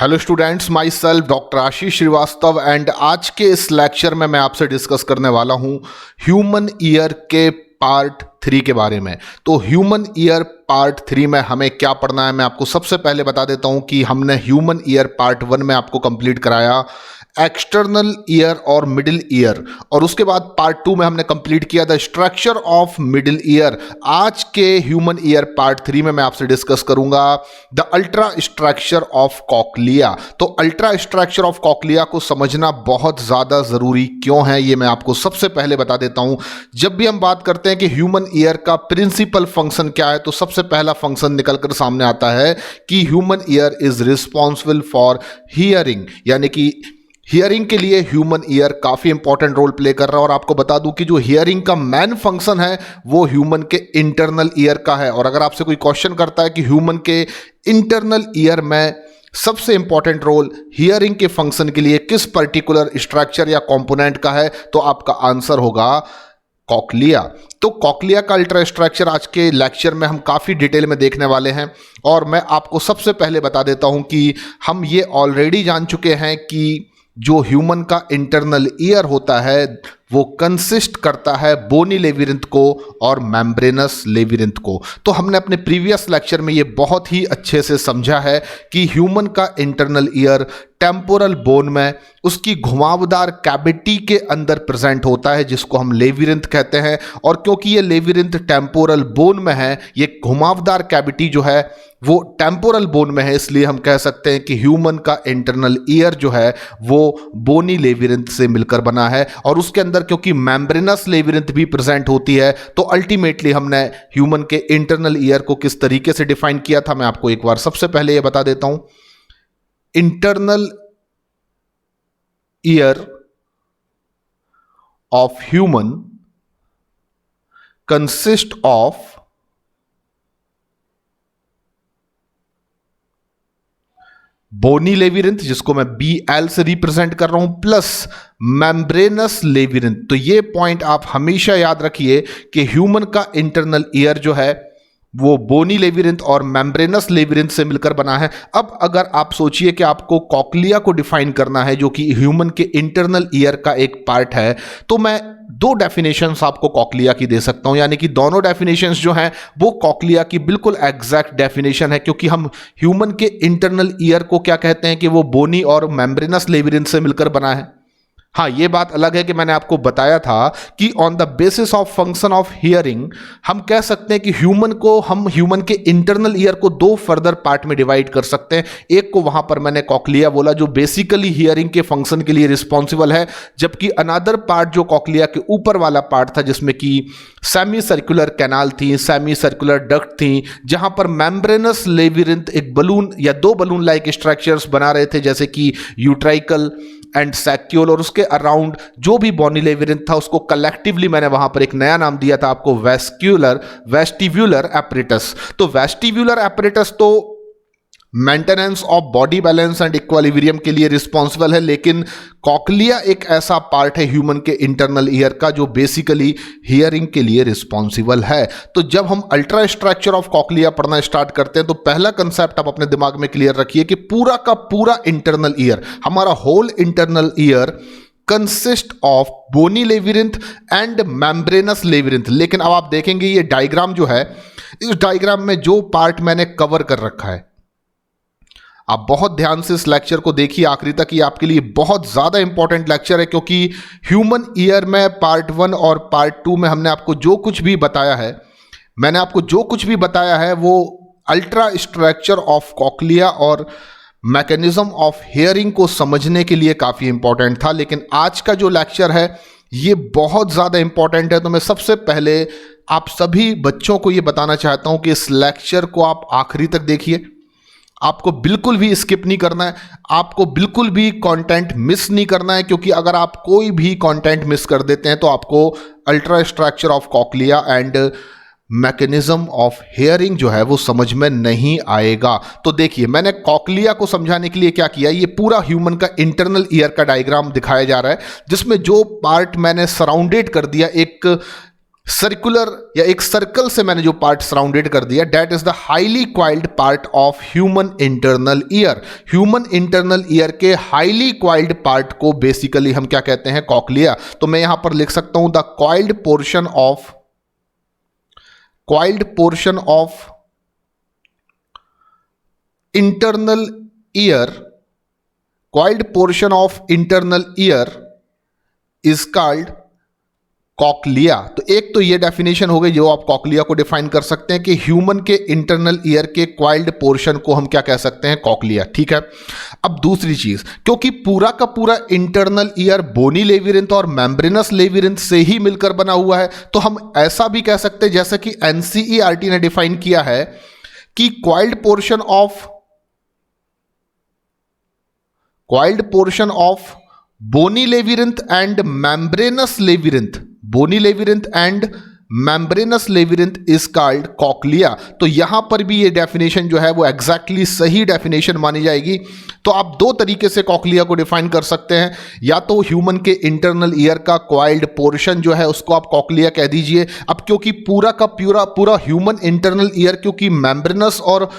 Hello students, myself doctor Ashish Shrivastava and आज के इस लेक्चर में मैं आपसे डिस्कस करने वाला हूं ह्यूमन ईयर के पार्ट 3 के बारे में। तो ह्यूमन ईयर पार्ट 3 में हमें क्या पढ़ना है, मैं आपको सबसे पहले बता देता हूं कि हमने ह्यूमन ईयर पार्ट 1 में आपको कंप्लीट कराया एक्सटर्नल ईयर और मिडिल ईयर, और उसके बाद पार्ट 2 में हमने कंप्लीट किया the structure of middle ear. आज के ह्यूमन ईयर पार्ट 3 में मैं आपसे डिस्कस करूंगा the ultra structure of cochlea. तो अल्ट्रा स्ट्रक्चर ऑफ कॉकलिया को समझना बहुत ज़्यादा ज़रूरी क्यों है, ये मैं आपको सबसे पहले बता देता हूं। जब भी हम बात करते हैं कि ह्यूमन ईयर का प्रिंसिपल फंक्शन क्या है, तो सबसे पहला फंक्शन निकलकर सामने आता है कि human ear is responsible for hearing, यानी कि हियरिंग के लिए ह्यूमन ईयर काफ़ी इंपॉर्टेंट रोल प्ले कर रहा है। और आपको बता दूं कि जो हियरिंग का मेन फंक्शन है वो ह्यूमन के इंटरनल ईयर का है। और अगर आपसे कोई क्वेश्चन करता है कि ह्यूमन के इंटरनल ईयर में सबसे इंपॉर्टेंट रोल हियरिंग के फंक्शन के लिए किस पर्टिकुलर स्ट्रक्चर या कंपोनेंट का है, तो आपका आंसर होगा कॉकलिया। तो कॉकलिया का अल्ट्रा स्ट्रक्चर आज के लेक्चर में हम काफ़ी डिटेल में देखने वाले हैं। और मैं आपको सबसे पहले बता देता हूं कि हम ये ऑलरेडी जान चुके हैं कि जो ह्यूमन का इंटरनल ईयर होता है वो कंसिस्ट करता है बोनी लेविरिंथ को और मेम्ब्रेनस लेविरिंथ को। तो हमने अपने प्रीवियस लेक्चर में ये बहुत ही अच्छे से समझा है कि ह्यूमन का इंटरनल ईयर टेम्पोरल बोन में उसकी घुमावदार कैविटी के अंदर प्रेजेंट होता है, जिसको हम लेविरिंथ कहते हैं। और क्योंकि ये लेविरिंथ टेम्पोरल बोन में है, ये घुमावदार कैविटी जो है वो टेम्पोरल बोन में है, इसलिए हम कह सकते हैं कि ह्यूमन का इंटरनल ईयर जो है वो बोनी लेविरिंथ से मिलकर बना है। और उसके अंदर क्योंकि मेम्ब्रेनस लेविरिंथ भी प्रेजेंट होती है, तो अल्टीमेटली हमने ह्यूमन के इंटरनल ईयर को किस तरीके से डिफाइन किया था, मैं आपको एक बार सबसे पहले ये बता देता हूं। Internal ear of human consist of bony labyrinth, जिसको मैं BL से रिप्रेजेंट कर रहा हूं, प्लस मेम्ब्रेनस लेविरिंथ। तो ये पॉइंट आप हमेशा याद रखिए कि ह्यूमन का इंटरनल ईयर जो है वो बोनी लेविरिंथ और मेम्ब्रेनस लेविरिंथ से मिलकर बना है। अब अगर आप सोचिए कि आपको कॉकलिया को डिफाइन करना है, जो कि ह्यूमन के इंटरनल ईयर का एक पार्ट है, तो मैं दो डेफिनेशंस आपको कॉकलिया की दे सकता हूं, यानी कि दोनों डेफिनेशंस जो हैं वो कॉकलिया की बिल्कुल एग्जैक्ट डेफिनेशन है। क्योंकि हम ह्यूमन के इंटरनल ईयर को क्या कहते हैं कि वो बोनी और मेम्ब्रेनस लेविरिंथ से मिलकर बना है। हाँ, ये बात अलग है कि मैंने आपको बताया था कि on the basis of function of hearing हम कह सकते हैं कि हम ह्यूमन के इंटरनल ईयर को दो फर्दर पार्ट में डिवाइड कर सकते हैं। एक को वहां पर मैंने कॉकलिया बोला, जो बेसिकली हियरिंग के फंक्शन के लिए रिस्पॉन्सिबल है, जबकि अनदर पार्ट जो कॉकलिया के ऊपर वाला पार्ट था, जिसमें कि सेमी सर्कुलर कैनाल थी, सेमी सर्कुलर डक्ट थी, जहां पर मेम्ब्रेनस लेविरिंथ एक बलून या दो बलून लाइक स्ट्रक्चर्स बना रहे थे, जैसे कि यूट्राइकल एंड सैक्यूल। और उसके अराउंड जो भी बोनी लेविरिंथ था उसको कलेक्टिवली मैंने वहां पर एक नया नाम दिया था आपको, वेस्टिब्यूलर एपरेटस। तो वेस्टिब्यूलर एपरेटस तो maintenance of body balance and equilibrium के लिए रिस्पॉन्सिबल है, लेकिन कॉकलिया एक ऐसा पार्ट है ह्यूमन के इंटरनल ईयर का जो बेसिकली हियरिंग के लिए रिस्पॉन्सिबल है। तो जब हम अल्ट्रा स्ट्रक्चर ऑफ कॉकलिया पढ़ना स्टार्ट करते हैं, तो पहला कंसेप्ट आप अपने दिमाग में क्लियर रखिए कि पूरा का पूरा इंटरनल ईयर, हमारा whole internal ear consist of bony labyrinth and membranous labyrinth. लेकिन अब आप देखेंगे ये डायग्राम जो है, इस डायग्राम में जो पार्ट मैंने कवर कर रखा है, आप बहुत ध्यान से इस लेक्चर को देखिए आखिरी तक। ये आपके लिए बहुत ज्यादा इंपॉर्टेंट लेक्चर है, क्योंकि ह्यूमन ईयर में पार्ट 1 और पार्ट 2 में हमने आपको जो कुछ भी बताया है, मैंने आपको जो कुछ भी बताया है वो अल्ट्रा स्ट्रक्चर ऑफ कॉकलिया और मैकेनिज्म ऑफ हियरिंग को समझने के लिए काफी इंपॉर्टेंट था। लेकिन आज का जो लेक्चर है ये बहुत ज्यादा इंपॉर्टेंट है। तो मैं सबसे पहले आप सभी बच्चों को ये बताना चाहता हूं कि इस लेक्चर को आप आखिरी तक देखिए। आपको बिल्कुल भी स्किप नहीं करना है, आपको बिल्कुल भी कंटेंट मिस नहीं करना है, क्योंकि अगर आप कोई भी कंटेंट मिस कर देते हैं तो आपको ultra structure of cochlea and mechanism of hearing जो है वो समझ में नहीं आएगा। तो देखिए, मैंने कॉकलिया को समझाने के लिए क्या किया, ये पूरा ह्यूमन का इंटरनल ईयर का डायग्राम दिखाया जा रहा है, जिसमें जो पार्ट मैंने सराउंडेड कर दिया एक सर्कुलर या एक सर्कल से मैंने जो पार्ट सराउंडेड कर दिया, that is the highly coiled part of human internal ear. Human internal ear के हाईली क्वाइल्ड पार्ट को बेसिकली हम क्या कहते हैं, कॉक्लिया। तो मैं यहां पर लिख सकता हूं the coiled portion of internal ear, coiled portion of internal ear is called cochlea. तो एक तो ये डेफिनेशन हो गई जो आप कॉक्लिया को डिफाइन कर सकते हैं कि ह्यूमन के इंटरनल ईयर के क्वाइल्ड पोर्शन को हम क्या कह सकते हैं, कॉक्लिया। ठीक है। अब दूसरी चीज, क्योंकि पूरा का पूरा इंटरनल ईयर बोनी लेविरिंथ और मेम्ब्रेनस लेविरिंथ से ही मिलकर बना हुआ है, तो हम ऐसा भी कह सकते हैं जैसे कि एनसीईआरटी ने डिफाइन किया है कि coiled portion of bony labyrinth and membranous labyrinth, bony labyrinth and membranous labyrinth is called cochlea. तो यहां पर भी ये डेफिनेशन जो है वो एग्जैक्टली सही डेफिनेशन मानी जाएगी। तो आप दो तरीके से कॉक्लिया को डिफाइन कर सकते हैं, या तो ह्यूमन के इंटरनल ईयर का क्वाइल्ड पोर्शन जो है उसको आप कॉक्लिया कह दीजिए। अब क्योंकि पूरा का पूरा ह्यूमन इंटरनल ईयर क्योंकि मेम्ब्रेनस और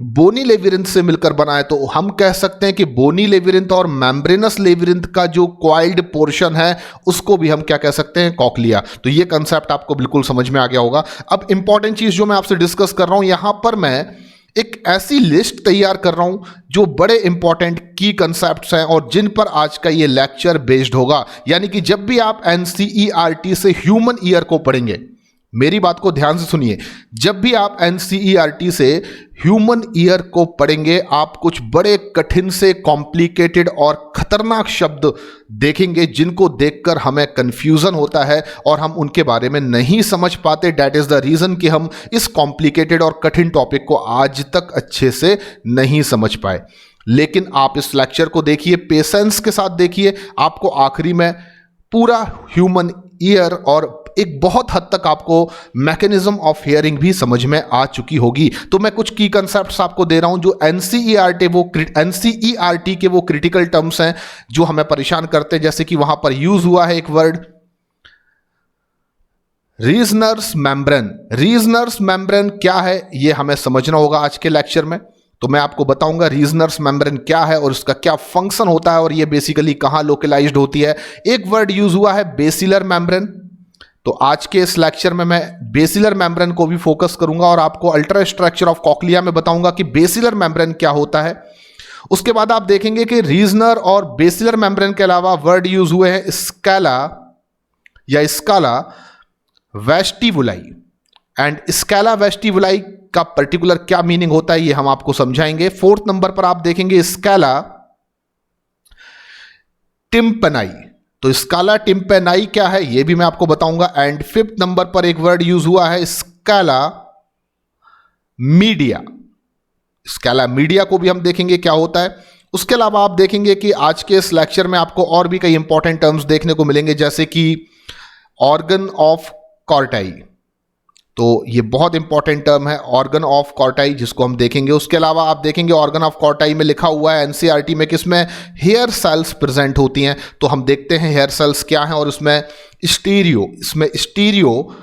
बोनी लेविरिंथ से मिलकर बना है, तो हम कह सकते हैं कि बोनी लेविरिंथ और मेम्ब्रेनस लेविरिंथ का जो क्वाइल्ड पोर्शन है उसको भी हम क्या कह सकते हैं, कॉक्लिया। तो ये कंसेप्ट आपको बिल्कुल समझ में आ गया होगा। अब इंपॉर्टेंट चीज जो मैं आपसे डिस्कस कर रहा हूं, यहां पर मैं एक ऐसी लिस्ट तैयार कर रहा हूं जो बड़े इंपॉर्टेंट की कंसेप्ट्स हैं और जिन पर आज का ये लेक्चर बेस्ड होगा। यानी कि जब भी आप एनसीईआरटी से ह्यूमन ईयर को पढ़ेंगे, मेरी बात को ध्यान से सुनिए, जब भी आप एनसीईआरटी से ह्यूमन ईयर को पढ़ेंगे, आप कुछ बड़े कठिन से कॉम्प्लिकेटेड और खतरनाक शब्द देखेंगे जिनको देखकर हमें कंफ्यूजन होता है और हम उनके बारे में नहीं समझ पाते। दैट इज द रीजन कि हम इस कॉम्प्लिकेटेड और कठिन टॉपिक को आज तक अच्छे से नहीं समझ पाए। लेकिन आप इस लेक्चर को देखिए, पेशेंस के साथ देखिए, आपको आखिरी में पूरा ह्यूमन ईयर और एक बहुत हद तक आपको मैकेनिज्म ऑफ हियरिंग भी समझ में आ चुकी होगी। तो मैं कुछ की कंसेप्ट्स आपको दे रहा हूं जो एनसीईआरटी के वो क्रिटिकल टर्म्स हैं जो हमें परेशान करते हैं। जैसे कि वहां पर यूज हुआ है एक वर्ड रीजनर्स मेम्ब्रेन। रीजनर्स मेम्ब्रेन क्या है ये हमें समझना होगा आज के लेक्चर में। तो मैं आपको बताऊंगा रीजनर्स मेम्ब्रेन क्या है और उसका क्या फंक्शन होता है और ये बेसिकली कहां लोकलाइज्ड होती है। एक वर्ड यूज हुआ है बेसिलर मेम्ब्रेन। तो आज के इस लेक्चर में मैं बेसिलर मेम्ब्रेन को भी फोकस करूंगा और आपको अल्ट्रा स्ट्रक्चर ऑफ कॉक्लिया में बताऊंगा कि बेसिलर मेम्ब्रेन क्या होता है। उसके बाद आप देखेंगे कि रीजनर और बेसिलर मेम्ब्रेन के अलावा वर्ड यूज हुए हैं स्काला या स्काला वेस्टिबुलाई। एंड स्काला वेस्टिबुलाई का पर्टिकुलर क्या मीनिंग होता है ये हम आपको समझाएंगे। फोर्थ नंबर पर आप देखेंगे स्काला टिम्पनाई। तो स्काला टिम्पेनाई क्या है ये भी मैं आपको बताऊंगा। एंड फिफ्थ नंबर पर एक वर्ड यूज हुआ है स्काला मीडिया। स्काला मीडिया को भी हम देखेंगे क्या होता है। उसके अलावा आप देखेंगे कि आज के इस लेक्चर में आपको और भी कई इंपॉर्टेंट टर्म्स देखने को मिलेंगे, जैसे कि ऑर्गन ऑफ कॉर्टाई। तो ये बहुत इंपॉर्टेंट टर्म है ऑर्गन ऑफ कॉर्टाई, जिसको हम देखेंगे। उसके अलावा आप देखेंगे ऑर्गन ऑफ कॉर्टाई में लिखा हुआ है एनसीईआरटी में किसमें हेयर सेल्स प्रेजेंट होती हैं। तो हम देखते हैं हेयर सेल्स क्या हैं और इसमें स्टीरियो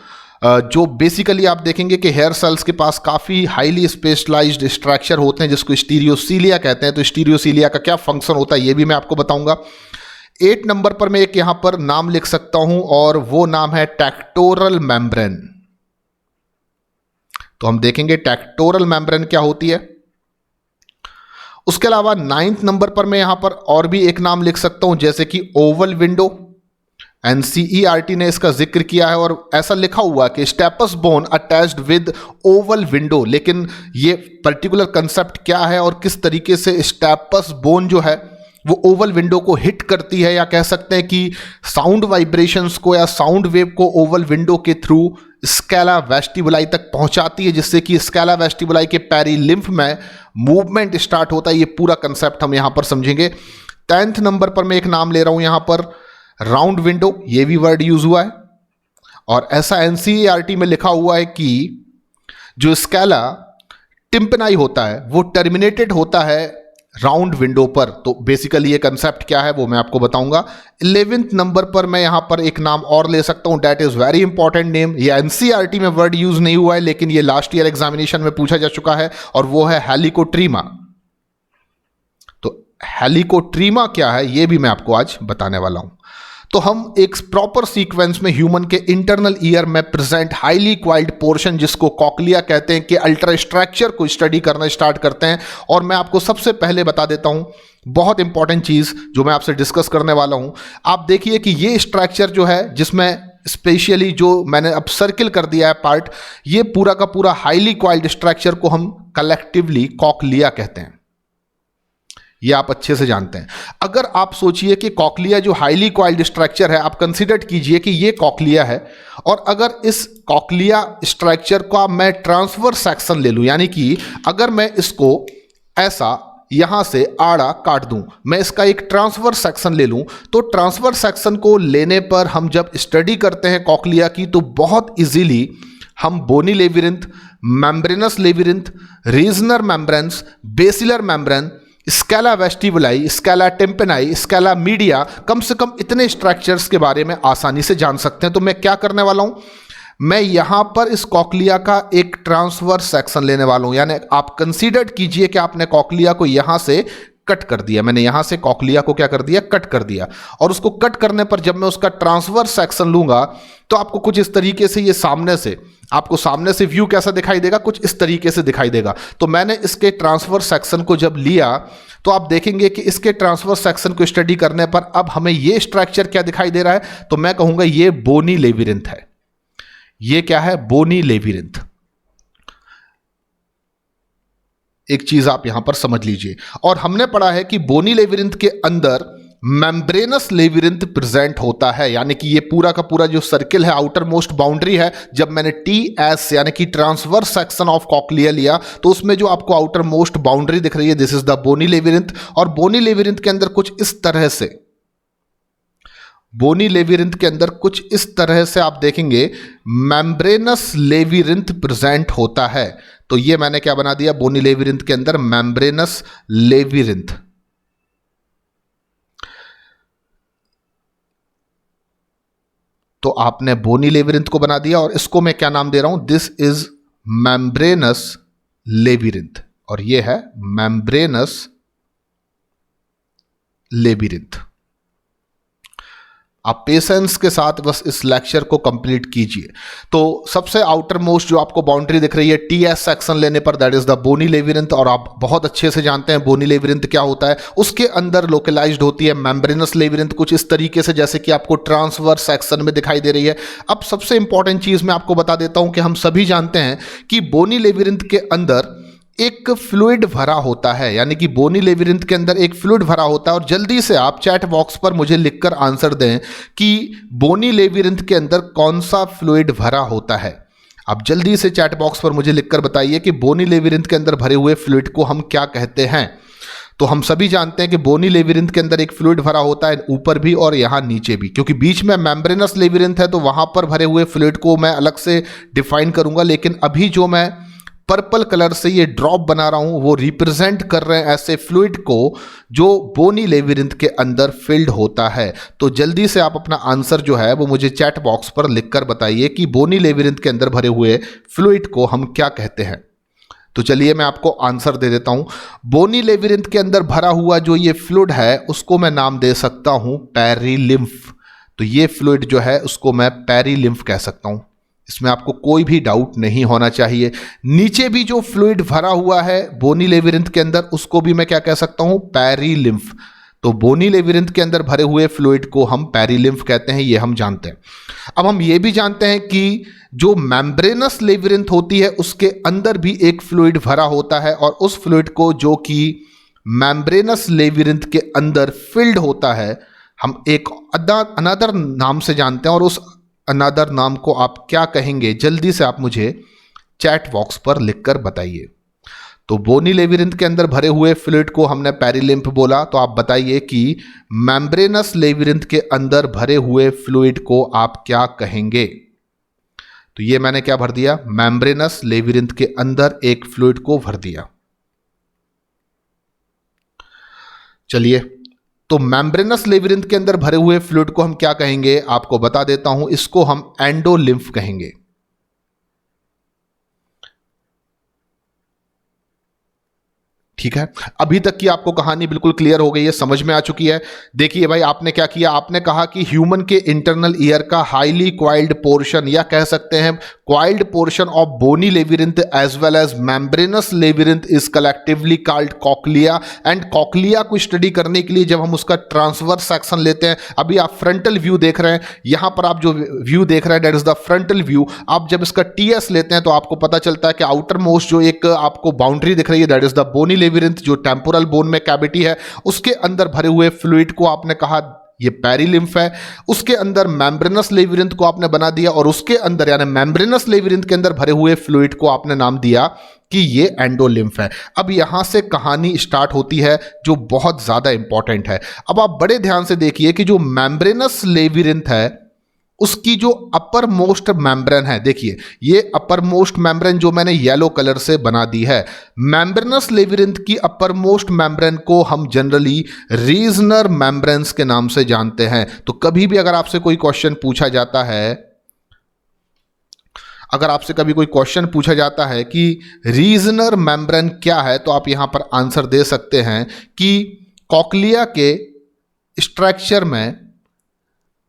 जो बेसिकली आप देखेंगे कि हेयर सेल्स के पास काफ़ी हाईली स्पेशलाइज्ड स्ट्रक्चर होते हैं जिसको स्टीरियोसीलिया कहते हैं। तो स्टीरियोसीलिया का क्या फंक्शन होता है ये भी मैं आपको बताऊंगा। 8 नंबर पर मैं एक यहां पर नाम लिख सकता हूं और वो नाम है टेक्टोरल मेम्ब्रेन। तो हम देखेंगे टेक्टोरल मेम्ब्रेन क्या होती है। उसके अलावा 9th नंबर पर मैं यहां पर और भी एक नाम लिख सकता हूं, जैसे कि ओवल विंडो। एनसीईआरटी ने इसका जिक्र किया है और ऐसा लिखा हुआ कि stapes bone attached with oval window. लेकिन ये पर्टिकुलर कंसेप्ट क्या है और किस तरीके से स्टेपस बोन जो है वो ओवल विंडो को हिट करती है, या कह सकते हैं कि साउंड वाइब्रेशंस को या साउंड वेव को ओवल विंडो के थ्रू स्कैला वेस्टिबुलाई तक पहुंचाती है, जिससे कि स्कैला वेस्टिबुलाई के पेरिलिम्फ में मूवमेंट स्टार्ट होता है। ये पूरा कंसेप्ट हम यहां पर समझेंगे। 10th नंबर पर मैं एक नाम ले रहा हूं यहां पर राउंड विंडो। ये भी वर्ड यूज हुआ है और ऐसा एनसीईआरटी में लिखा हुआ है कि जो स्कैला टिम्पनाई होता है वो टर्मिनेटेड होता है राउंड विंडो पर। तो बेसिकली ये कंसेप्ट क्या है वो मैं आपको बताऊंगा। 11th नंबर पर मैं यहां पर एक नाम और ले सकता हूं, that is very important name. ये एनसीईआरटी में वर्ड यूज नहीं हुआ है लेकिन ये लास्ट ईयर एग्जामिनेशन में पूछा जा चुका है, और वो है हेलिकोट्रीमा। तो हेलिकोट्रीमा क्या है ये भी मैं आपको आज बताने वाला हूं। तो हम एक प्रॉपर सीक्वेंस में ह्यूमन के इंटरनल ईयर में प्रेजेंट हाईली क्वाइल्ड पोर्शन, जिसको कॉक्लिया कहते हैं, कि अल्ट्रा स्ट्रक्चर को स्टडी करना स्टार्ट करते हैं। और मैं आपको सबसे पहले बता देता हूं बहुत इंपॉर्टेंट चीज जो मैं आपसे डिस्कस करने वाला हूं। आप देखिए कि ये स्ट्रक्चर जो है, जिसमें स्पेशली जो मैंने अब सर्किल कर दिया है पार्ट, ये पूरा का पूरा हाईली क्वाइल्ड स्ट्रक्चर को हम कलेक्टिवली कॉक्लिया कहते हैं। ये आप अच्छे से जानते हैं। अगर आप सोचिए कि कॉक्लिया जो हाईली क्वाइल्ड स्ट्रक्चर है, आप कंसीडर कीजिए कि ये कॉक्लिया है, और अगर इस कॉक्लिया स्ट्रक्चर का मैं ट्रांसफर सेक्शन ले लूं, यानी कि अगर मैं इसको ऐसा यहां से आड़ा काट दूं, मैं इसका एक ट्रांसफर सेक्शन ले लूं, तो ट्रांसफर सेक्शन को लेने पर हम जब स्टडी करते हैं कॉक्लिया की, तो बहुत इजीली हम bony labyrinth, membranous labyrinth, Reissner membranes, basilar membrane, scala vestibuli, scala tympani, scala media, कम से कम इतने स्ट्रक्चर्स के बारे में आसानी से जान सकते हैं। तो मैं क्या करने वाला हूं, मैं यहां पर इस कॉक्लिया का एक ट्रांसफर सेक्शन लेने वाला हूं। यानी आप कंसीडर कीजिए कि आपने कॉक्लिया को यहां से कट कर दिया। मैंने यहां से कॉक्लिया को क्या कर दिया, कट कर दिया। और उसको कट करने पर जब मैं उसका ट्रांसफर सेक्शन लूंगा तो आपको कुछ इस तरीके से, ये सामने से, आपको सामने से व्यू कैसा दिखाई देगा, कुछ इस तरीके से दिखाई देगा। तो मैंने इसके ट्रांसफर सेक्शन को जब लिया तो आप देखेंगे कि इसके ट्रांसफर सेक्शन को स्टडी करने पर अब हमें ये स्ट्रक्चर क्या दिखाई दे रहा है, तो मैं कहूंगा ये बोनी लेबिरिंथ है। ये क्या है, बोनी लेबिरिंथ। एक चीज आप यहां पर समझ लीजिए। और हमने पढ़ा है कि बोनी लेबिरिंथ के अंदर मेम्ब्रेनस लेबिरिंथ प्रेजेंट होता है, यानी कि ये पूरा का पूरा जो सर्किल है, आउटर मोस्ट बाउंड्री है। जब मैंने TS यानी कि ट्रांसवर्स सेक्शन ऑफ कॉक्लिया लिया, तो उसमें जो आपको आउटर मोस्ट बाउंड्री दिख रही है, this is the bony labyrinth. और बोनी लेबिरिंथ के अंदर कुछ इस तरह से, बोनी लेबिरिंथ के अंदर कुछ इस तरह से आप देखेंगे मेम्ब्रेनस लेबिरिंथ प्रेजेंट होता है। तो ये मैंने क्या बना दिया, बोनी लेबिरिंथ के अंदर मेम्ब्रेनस लेबिरिंथ। तो आपने बोनी लेबिरिंथ को बना दिया, और इसको मैं क्या नाम दे रहा हूं, दिस इज मेम्ब्रेनस लेबिरिंथ, और ये है मेम्ब्रेनस लेबिरिंथ। आप पेशेंस के साथ बस इस लेक्चर को कंप्लीट कीजिए। तो सबसे आउटर मोस्ट जो आपको बाउंड्री दिख रही है TS सेक्शन लेने पर, that is the bony labyrinth. और आप बहुत अच्छे से जानते हैं बोनी लेबिरिंथ क्या होता है। उसके अंदर लोकलाइज्ड होती है मेम्ब्रेनस लेबिरिंथ, कुछ इस तरीके से जैसे कि आपको ट्रांसवर्स सेक्शन में दिखाई दे रही है। अब सबसे इंपॉर्टेंट चीज मैं आपको बता देता हूं कि हम सभी जानते हैं कि बोनी लेबिरिंथ के अंदर एक फ्लूइड भरा होता है, यानी कि बोनी लेबिरिंथ के अंदर एक फ्लूइड भरा होता है। और जल्दी से आप चैट बॉक्स पर मुझे लिखकर आंसर दें कि बोनी लेबिरिंथ के अंदर कौन सा फ्लूइड भरा होता है। आप जल्दी से चैट बॉक्स पर मुझे लिखकर बताइए कि बोनी लेबिरिंथ के अंदर भरे हुए फ्लूइड को हम क्या कहते हैं। तो हम सभी जानते हैं कि बोनी लेबिरिंथ के अंदर एक फ्लूइड भरा होता है, ऊपर भी और यहां नीचे भी, क्योंकि बीच में मेम्ब्रेनस लेबिरिंथ है तो वहां पर भरे हुए फ्लूइड को मैं अलग से डिफाइन करूंगा। लेकिन अभी जो मैं पर्पल कलर से ये ड्रॉप बना रहा हूं वो रिप्रेजेंट कर रहे हैं ऐसे फ्लूइड को जो बोनी लेबिरिंथ के अंदर फिल्ड होता है। तो जल्दी से आप अपना आंसर जो है वो मुझे चैट बॉक्स पर लिखकर बताइए कि बोनी लेबिरिंथ के अंदर भरे हुए फ्लूइड को हम क्या कहते हैं। तो चलिए मैं आपको आंसर दे देता हूं। बोनी लेबिरिंथ के अंदर भरा हुआ जो ये फ्लूइड है उसको मैं नाम दे सकता हूं पेरिलिम्फ। तो ये फ्लूइड जो है उसको मैं पेरिलिम्फ कह सकता हूं, इसमें आपको कोई भी डाउट नहीं होना चाहिए। नीचे भी जो फ्लूइड भरा हुआ है बोनी लेबिरिंथ के अंदर उसको भी मैं क्या कह सकता हूं, पेरिलिम्फ। तो बोनी लेबिरिंथ के अंदर भरे हुए फ्लूइड को हम पेरिलिम्फ कहते हैं, ये हम जानते हैं। अब हम ये भी जानते हैं कि जो मेम्ब्रेनस लेबिरिंथ होती है उसके अंदर भी एक फ्लूइड भरा होता है, और उस फ्लूइड को जो कि मेम्ब्रेनस लेबिरिंथ के अंदर फिल्ड होता है हम एक अनदर नाम से जानते हैं। और उस अनदर नाम को आप क्या कहेंगे, जल्दी से आप मुझे चैट बॉक्स पर लिखकर बताइए। तो बोनी लेबिरिंथ के अंदर भरे हुए फ्लूइड को हमने पेरिलिम्फ बोला, तो आप बताइए कि मेम्ब्रेनस लेबिरिंथ के अंदर भरे हुए फ्लूइड को आप क्या कहेंगे। तो ये मैंने क्या भर दिया, मेम्ब्रेनस लेबिरिंथ के अंदर एक फ्लूइड को भर दिया। चलिए, तो मेम्ब्रेनस लेविरिंथ के अंदर भरे हुए फ्लूइड को हम क्या कहेंगे, आपको बता देता हूं, इसको हम एंडोलिम्फ कहेंगे। ठीक है, अभी तक की आपको कहानी बिल्कुल क्लियर हो गई है, समझ में आ चुकी है। देखिए भाई, आपने क्या किया, आपने कहा कि ह्यूमन के इंटरनल ईयर का हाईली क्वाइल्ड पोर्शन, या कह सकते हैं coiled portion of bony labyrinth as well as membranous labyrinth is collectively called cochlea. And cochlea को स्टडी करने के लिए जब हम उसका ट्रांसवर्स सेक्शन लेते हैं, अभी आप फ्रंटल व्यू देख रहे हैं, यहां पर आप जो व्यू देख रहे हैं that is the frontal view. आप जब इसका टीएस लेते हैं तो आपको पता चलता है कि आउटर मोस्ट जो एक आपको बाउंड्री दिख रही है दैट इज द बोनी लेविरिंथ, जो टेम्पोरल बोन में कैविटी है, उसके अंदर भरे हुए फ्लूइड को आपने कहा ये पेरिलिम्फ है। उसके अंदर मेम्ब्रेनस लेविरिंथ को आपने बना दिया और उसके अंदर यानी मेम्ब्रेनस लेविरिंथ के अंदर भरे हुए फ्लूइड को आपने नाम दिया कि ये एंडोलिम्फ है। अब यहां से कहानी स्टार्ट होती है जो बहुत ज्यादा इंपॉर्टेंट है। अब आप बड़े ध्यान से देखिए कि जो मेम्ब्रेनस लेविरिंथ है उसकी जो अपर मोस्ट मेम्ब्रेन है, देखिए ये अपर मोस्ट मेम्ब्रेन जो मैंने येलो कलर से बना दी है, मेम्ब्रेनस लेविरिंथ की अपर मोस्ट मेम्ब्रेन को हम जनरली रीजनर मेम्ब्रेन्स के नाम से जानते हैं। तो कभी भी अगर आपसे कोई क्वेश्चन पूछा जाता है, अगर आपसे कभी कोई क्वेश्चन पूछा जाता है कि रीजनर मेम्ब्रेन क्या है, तो आप यहां पर आंसर दे सकते हैं कि कॉक्लिया के स्ट्रक्चर में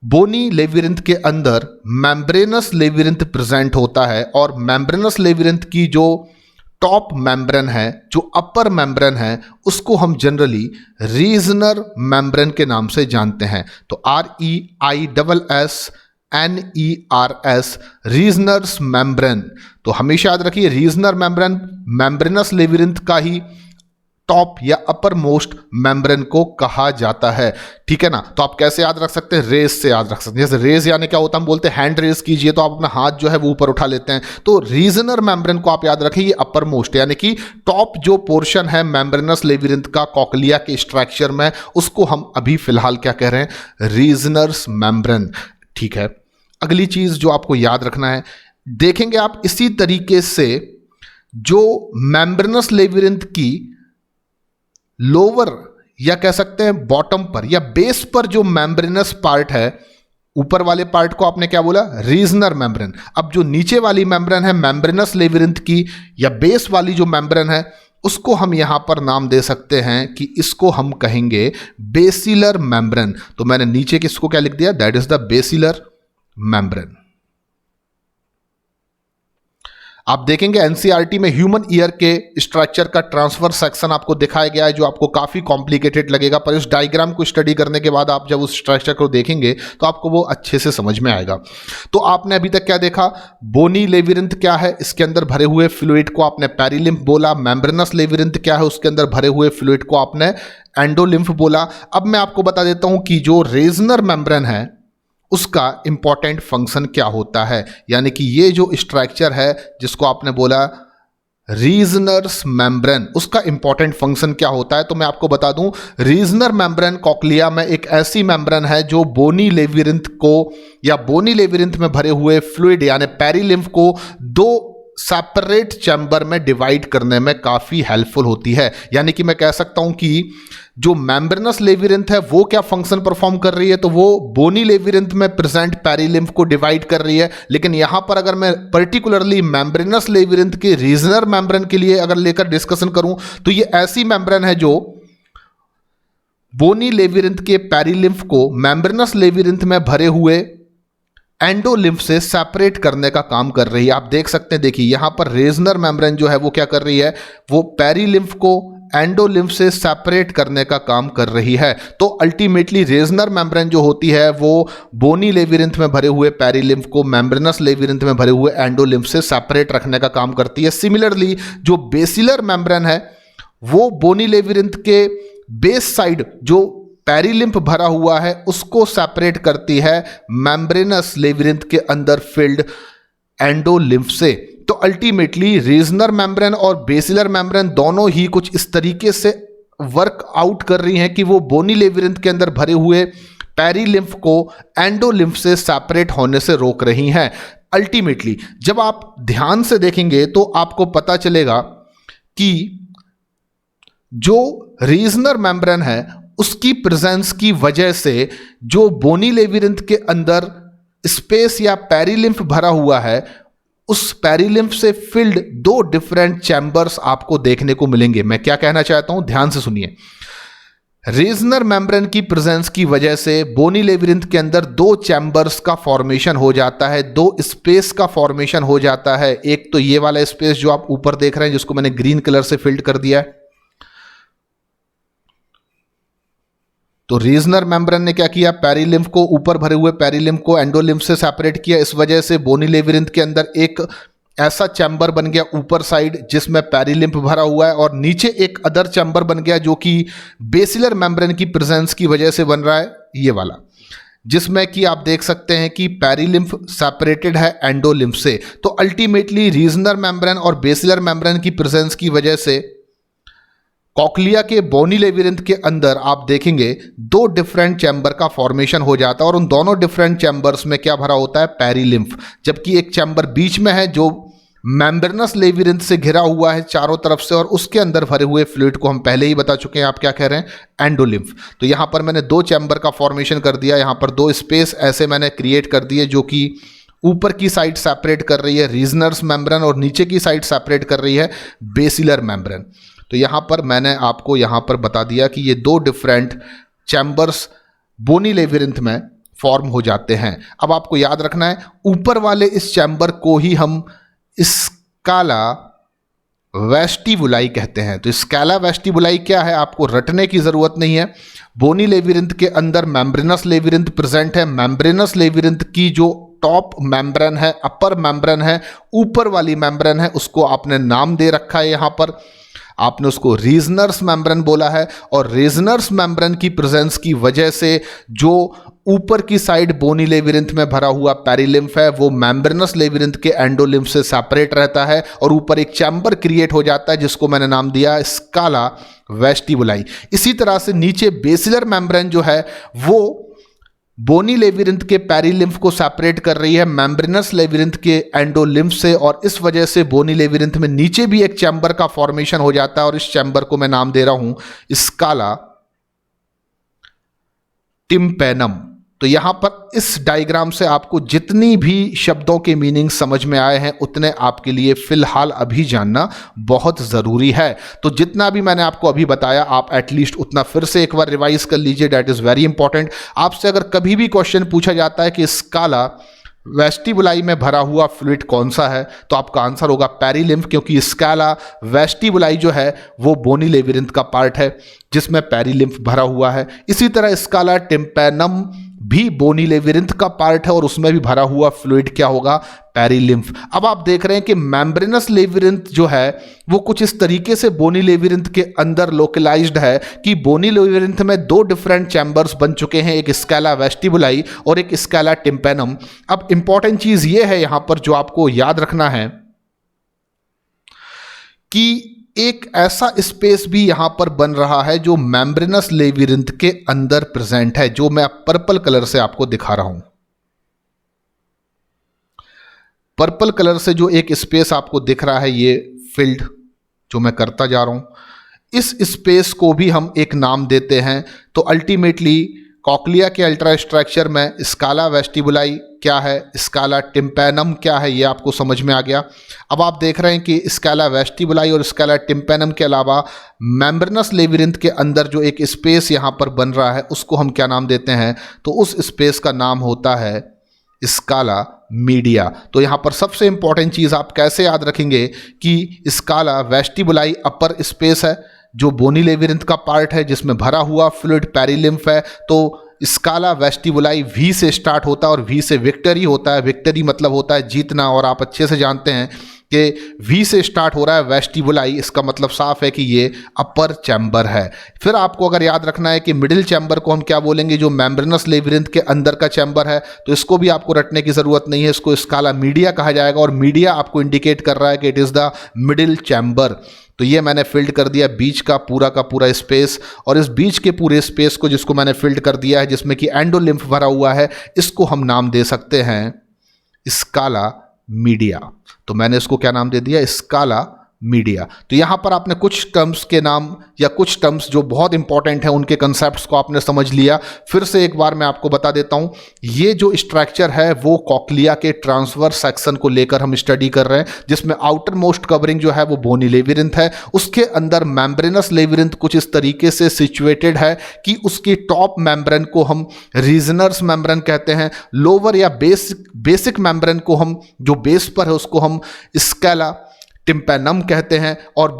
बोनी लेविरिंथ के अंदर मेम्ब्रेनस लेविरिंथ प्रेजेंट होता है और मेम्ब्रेनस लेविरिंथ की जो टॉप मेम्ब्रेन है, जो अपर मेम्ब्रेन है, उसको हम जनरली रीजनर मेम्ब्रेन के नाम से जानते हैं। तो REISS रीजनर्स मेम्ब्रेन। तो हमेशा याद रखिए रीजनर मेम्ब्रेन मेम्ब्रेनस लेविरिंथ का ही टॉप या अपर मोस्ट मेम्ब्रेन को कहा जाता है। ठीक है ना, तो आप कैसे याद रख सकते हैं, रेज से याद रख सकते हैं। जैसे रेज यानी क्या होता है, हम बोलते हैं हैंड रेज कीजिए, तो आप अपना हाथ जो है वो ऊपर उठा लेते हैं। तो रीजनर मेम्ब्रेन को आप याद रखिए, ये अपर मोस्ट यानी कि टॉप जो पोर्शन है मेम्ब्रेनस लेविरिंथ का कॉक्लिया के स्ट्रक्चर में, उसको हम अभी फिलहाल क्या कह रहे हैं, रीजनर्स मेम्ब्रेन। ठीक है, अगली चीज जो आपको याद रखना है, देखेंगे आप इसी तरीके से जो मेम्ब्रेनस लेविरिंथ की लोअर या कह सकते हैं बॉटम पर या बेस पर जो मेम्ब्रेनस पार्ट है, ऊपर वाले पार्ट को आपने क्या बोला, रीजनर मेम्ब्रेन। अब जो नीचे वाली मेम्ब्रेन है मेम्ब्रेनस लेविरिंथ की या बेस वाली जो मेम्ब्रेन है, उसको हम यहां पर नाम दे सकते हैं कि इसको हम कहेंगे बेसिलर मेम्ब्रेन। तो मैंने नीचे किसको क्या लिख दिया, that is the basilar membrane. आप देखेंगे एनसीईआरटी में ह्यूमन ईयर के स्ट्रक्चर का ट्रांसफर सेक्शन आपको दिखाया गया है, जो आपको काफी कॉम्प्लिकेटेड लगेगा, पर इस डायग्राम को स्टडी करने के बाद आप जब उस स्ट्रक्चर को देखेंगे तो आपको वो अच्छे से समझ में आएगा। तो आपने अभी तक क्या देखा, बोनी लेविरिंथ क्या है, इसके अंदर भरे हुए फ्लूइड को आपने पेरिलिम्फ बोला। मेम्ब्रेनस लेविरिंथ क्या है, उसके अंदर भरे हुए फ्लूइड को आपने एंडोलिम्फ बोला। अब मैं आपको बता देता हूं कि जो रीजनर मेम्ब्रेन है उसका इंपॉर्टेंट फंक्शन क्या होता है, यानी कि ये जो स्ट्रक्चर है जिसको आपने बोला रीजनर्स मेम्ब्रेन, उसका इंपॉर्टेंट फंक्शन क्या होता है। तो मैं आपको बता दूं, रीजनर मेम्ब्रेन कॉक्लिया में एक ऐसी मेम्ब्रेन है जो बोनी लेविरिंथ को या बोनी लेविरिंथ में भरे हुए फ्लूइड यानी पेरिलिम्फ को दो सेपरेट चैम्बर में डिवाइड करने में काफी हेल्पफुल होती है। यानी कि मैं कह सकता हूं कि जो मेम्ब्रेनस लेविरिंथ है वो क्या फंक्शन परफॉर्म कर रही है, तो वो बोनी लेविरिंथ में प्रेजेंट पेरिलिम्फ को डिवाइड कर रही है। लेकिन यहां पर अगर मैं पर्टिकुलरली मेम्ब्रेनस लेविरिंथ के रीजनर मेम्ब्रेन के लिए अगर लेकर डिस्कशन करूं, तो ये ऐसी मेम्ब्रेन है जो बोनी लेविरिंथ के पेरिलिम्फ को मेम्ब्रेनस लेविरिंथ में भरे हुए एंडोलिम्फ से सेपरेट करने का काम कर रही है। आप देख सकते हैं, देखिए यहां पर रीजनर मेम्ब्रेन जो है वो क्या कर रही है, वो पेरिलिम्फ को एंडोलिम्फ से सेपरेट करने का काम कर रही है। तो अल्टीमेटली रीजनर मेम्ब्रेन जो होती है वो बोनी लेविरिंथ में भरे हुए पेरिलिम्फ को मेम्ब्रेनस लेविरिंथ में भरे हुए एंडोलिम्फ से सेपरेट रखने का काम करती है। सिमिलरली जो बेसिलर मेम्ब्रेन है वो बोनी लेविरिंथ के बेस साइड जो पेरिलिम्फ भरा हुआ है उसको सेपरेट करती है मेम्ब्रेनस लेविरिंथ के अंदर फिल्ड एंडोलिम्फ से। तो अल्टीमेटली रीजनर मेम्ब्रेन और बेसिलर मेम्ब्रेन दोनों ही कुछ इस तरीके से वर्क आउट कर रही हैं कि वो बोनी लेविरिंथ के अंदर भरे हुए पेरिलिम्फ को एंडोलिम्फ से सेपरेट होने से रोक रही हैं। अल्टीमेटली जब आप ध्यान से देखेंगे तो आपको पता चलेगा कि जो रीजनर मेम्ब्रेन है उसकी प्रेजेंस की वजह से जो बोनी लेविरिंथ के अंदर स्पेस या पेरिलिम्फ भरा हुआ है, उस पेरिलिम्फ से फिल्ड 2 डिफरेंट चैम्बर्स आपको देखने को मिलेंगे। मैं क्या कहना चाहता हूं, ध्यान से सुनिए। रीजनर मेम्ब्रेन की प्रेजेंस की वजह से बोनी लेविरिंथ के अंदर 2 चैम्बर्स का फॉर्मेशन हो जाता है, 2 स्पेस का फॉर्मेशन हो जाता है। एक तो ये वाला स्पेस जो आप ऊपर देख रहे हैं, जिसको मैंने ग्रीन कलर से फिल्ड कर दिया है। तो रीजनर मेम्ब्रेन ने क्या किया, पेरिलिम्फ को, ऊपर भरे हुए पेरिलिम्फ को एंडोलिम्फ से सेपरेट किया। इस वजह से बोनी लेविरिंथ के अंदर एक ऐसा चैम्बर बन गया ऊपर साइड जिसमें पेरिलिम्फ भरा हुआ है, और नीचे एक अदर चैम्बर बन गया जो कि बेसिलर मेम्ब्रेन की प्रेजेंस की वजह से बन रहा है, ये वाला, जिसमें कि आप देख सकते हैं कि पेरिलिम्फ सेपरेटेड है एंडोलिम्फ से। तो अल्टीमेटली रीजनर मेम्ब्रेन और बेसिलर मेम्ब्रेन की प्रेजेंस की वजह से कॉक्लिया के बोनी लेविरिंथ के अंदर आप देखेंगे 2 डिफरेंट चैम्बर का फॉर्मेशन हो जाता है, और उन दोनों डिफरेंट चैम्बर्स में क्या भरा होता है, पेरिलिम्फ। जबकि एक चैम्बर बीच में है जो मेम्ब्रेनस लेविरिंथ से घिरा हुआ है चारों तरफ से, और उसके अंदर भरे हुए फ्लूइड को हम पहले ही बता चुके हैं, आप क्या कह रहे हैं, एंडोलिम्फ। तो यहां पर मैंने 2 चैम्बर का फॉर्मेशन कर दिया, यहां पर 2 स्पेस ऐसे मैंने क्रिएट कर दिए जो कि ऊपर की साइड सेपरेट कर रही है रीजनर्स मेम्ब्रेन और नीचे की साइड सेपरेट कर रही है बेसिलर मेम्ब्रेन। तो यहां पर मैंने आपको यहां पर बता दिया कि ये 2 डिफरेंट चैम्बर्स बोनी लेविरिंथ में फॉर्म हो जाते हैं। अब आपको याद रखना है, ऊपर वाले इस चैम्बर को ही हम स्काला वेस्टिबुलाई कहते हैं। तो स्काला वेस्टिबुलाई क्या है, आपको रटने की जरूरत नहीं है। बोनी लेविरिंथ के अंदर मेम्ब्रेनस लेविरिंथ प्रेजेंट है। मेम्ब्रेनस लेविरिंथ की जो टॉप मेम्ब्रेन है, अपर मेम्ब्रेन है, ऊपर वाली मेम्ब्रेन है, उसको आपने नाम दे रखा है, यहां पर आपने उसको रीजनर्स मेम्ब्रेन बोला है। और रीजनर्स मेम्ब्रेन की प्रेजेंस की वजह से जो ऊपर की साइड बोनी लेविरिंथ में भरा हुआ पेरिलिम्फ है, वो मेम्ब्रेनस लेविरिंथ के एंडोलिम्फ से सेपरेट रहता है, और ऊपर एक चैम्बर क्रिएट हो जाता है जिसको मैंने नाम दिया स्काला वेस्टिबुलाई। इसी तरह से नीचे बेसिलर मेम्ब्रेन जो है वो बोनी लेविरिंथ के पेरिलिम्फ को सेपरेट कर रही है मेम्ब्रेनस लेविरिंथ के एंडोलिम्फ से, और इस वजह से बोनी लेविरिंथ में नीचे भी एक चैम्बर का फॉर्मेशन हो जाता है, और इस चैम्बर को मैं नाम दे रहा हूं स्काला टिम्पेनम। तो यहां पर इस डायग्राम से आपको जितनी भी शब्दों के मीनिंग समझ में आए हैं उतने आपके लिए फिलहाल अभी जानना बहुत ज़रूरी है। तो जितना भी मैंने आपको अभी बताया आप एटलीस्ट उतना फिर से एक बार रिवाइज कर लीजिए, दैट इज़ वेरी इंपॉर्टेंट। आपसे अगर कभी भी क्वेश्चन पूछा जाता है कि स्काला वेस्टिबुलाई में भरा हुआ फ्लूइड कौन सा है, तो आपका आंसर होगा पेरिलिम्फ, क्योंकि स्काला वेस्टिबुलाई जो है वो बोनी लेविरिंथ का पार्ट है जिसमें पेरिलिम्फ भरा हुआ है। इसी तरह स्काला टिम्पेनम भी बोनी लेविरिंथ का पार्ट है, और उसमें भी भरा हुआ फ्लूइड क्या होगा, पेरिलिम्फ। अब आप देख रहे हैं कि मेम्ब्रेनस लेविरिंथ जो है वो कुछ इस तरीके से बोनी लेविरिंथ के अंदर लोकलाइज्ड है कि बोनी लेविरिंथ में 2 डिफरेंट चैम्बर्स बन चुके हैं, एक स्काला वेस्टिबुलाई और एक स्काला टिम्पेनम। अब इंपॉर्टेंट चीज ये है यहां पर जो आपको याद रखना है कि एक ऐसा स्पेस भी यहां पर बन रहा है जो मेम्ब्रेनस लेविरिंथ के अंदर प्रेजेंट है, जो मैं पर्पल कलर से आपको दिखा रहा हूं। पर्पल कलर से जो एक स्पेस आपको दिख रहा है, ये फील्ड जो मैं करता जा रहा हूं, इस स्पेस को भी हम एक नाम देते हैं। तो अल्टीमेटली कॉक्लिया के अल्ट्रा स्ट्रक्चर में स्काला वेस्टिबुलाई क्या है, स्काला टिम्पेनम क्या है, ये आपको समझ में आ गया। अब आप देख रहे हैं कि स्काला वेस्टिबुलाई और स्काला टिम्पेनम के अलावा मेम्ब्रेनस लेविरिंथ के अंदर जो एक स्पेस यहाँ पर बन रहा है उसको हम क्या नाम देते हैं, तो उस स्पेस का नाम होता है स्काला मीडिया। तो यहाँ पर सबसे इंपॉर्टेंट चीज़ आप कैसे याद रखेंगे कि स्काला वेस्टिबुलाई अपर स्पेस है जो बोनी लेविरिंथ का पार्ट है जिसमें भरा हुआ फ्लूइड पेरिलिम्फ है। तो स्काला वेस्टिबुलाई वी से स्टार्ट होता है और वी से विक्टरी होता है। विक्टरी मतलब होता है जीतना, और आप अच्छे से जानते हैं कि वी से स्टार्ट हो रहा है वेस्टिबुलाई, इसका मतलब साफ है कि ये अपर चैम्बर है। फिर आपको अगर याद रखना है कि मिडिल चैम्बर को हम क्या बोलेंगे, जो मेम्ब्रेनस लेविरिंथ के अंदर का चैम्बर है, तो इसको भी आपको रटने की जरूरत नहीं है, इसको स्काला मीडिया कहा जाएगा, और मीडिया आपको इंडिकेट कर रहा है कि it is the middle chamber. तो ये मैंने फिल्ड कर दिया बीच का पूरा स्पेस, और इस बीच के पूरे स्पेस को जिसको मैंने फिल्ड कर दिया है जिसमें कि एंडोलिम्फ भरा हुआ है, इसको हम नाम दे सकते हैं स्काला मीडिया। तो मैंने इसको क्या नाम दे दिया, स्काला मीडिया। तो यहां पर आपने कुछ टर्म्स के नाम या कुछ टर्म्स जो बहुत इंपॉर्टेंट हैं उनके कंसेप्ट्स को आपने समझ लिया। फिर से एक बार मैं आपको बता देता हूं, ये जो स्ट्रक्चर है वो कॉक्लिया के ट्रांसवर्स सेक्शन को लेकर हम स्टडी कर रहे हैं, जिसमें आउटर मोस्ट कवरिंग जो है वो बोनी लेविरिंथ है। उसके अंदर मेम्ब्रेनस लेविरिंथ कुछ इस तरीके से सिचुएटेड है कि उसकी टॉप मेम्ब्रेन को हम रीजनर्स मेम्ब्रेन कहते हैं, लोअर या बेसिक मेम्ब्रेन को हम जो बेस पर है उसको हम स्केला टिम्पैनम कहते हैं, और